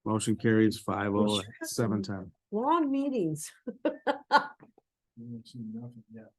Motion carries 5-0 sure at have 7:10. Long meetings. We haven't seen nothing yet.